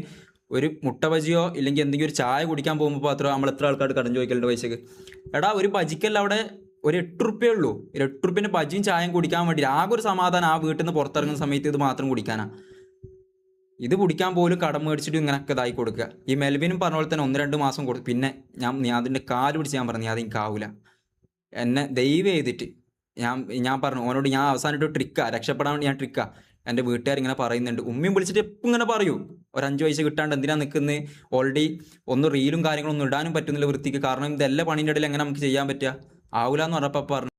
ഒരു മുട്ട ബജിയോ ഇല്ലെങ്കിൽ എന്തെങ്കിലും ഒരു ചായ കുടിക്കാൻ പോകുമ്പോൾ മാത്രമോ നമ്മൾ എത്ര ആൾക്കാർ കടം ചോദിക്കലുണ്ട് പൈസക്ക്. എടാ ഒരു ബജിക്കല്ല അവിടെ ഒരു 8 റുപ്യേ ഉള്ളൂ. 8 റുപ്യൻ്റെ ബജിയും ചായയും കുടിക്കാൻ വേണ്ടി ആകെ ഒരു സമാധാനം ആ വീട്ടിൽ നിന്ന് പുറത്തിറങ്ങുന്ന സമയത്ത് ഇത് മാത്രം കുടിക്കാനാ. ഇത് കുടിക്കാൻ പോലും കടം മേടിച്ചിട്ട് ഇങ്ങനെയൊക്കെ ഇതായി കൊടുക്കുക. ഈ മെൽവിനും പറഞ്ഞ പോലെ തന്നെ 1-2 മാസം കൊടുത്തു. പിന്നെ ഞാൻ അതിൻ്റെ കാല് പിടിച്ച് ഞാൻ പറഞ്ഞു അത് എനിക്കാവില്ല, എന്നെ ദയവ് ചെയ്തിട്ട് ഞാൻ പറഞ്ഞു ഓനോട്, ഞാൻ അവസാനമായിട്ട് ട്രിക്കാ രക്ഷപ്പെടാൻ വേണ്ടി ഞാൻ ട്രിക്കാ. എൻ്റെ വീട്ടുകാരിങ്ങനെ പറയുന്നുണ്ട്, ഉമ്മയും വിളിച്ചിട്ട് എപ്പോൾ ഇങ്ങനെ പറയൂ ഒരു 5 പൈസ കിട്ടാണ്ട് എന്തിനാ നിൽക്കുന്നത്, ഓൾറെഡി ഒന്ന് റീലും കാര്യങ്ങളൊന്നും ഇടാനും പറ്റുന്നില്ല വൃത്തിക്ക്. കാരണം ഇതെല്ലാം പണീൻ്റെ ഇടയിൽ എങ്ങനെ നമുക്ക് ചെയ്യാൻ പറ്റുക, ആവില്ല എന്ന് പറഞ്ഞപ്പോൾ പറഞ്ഞു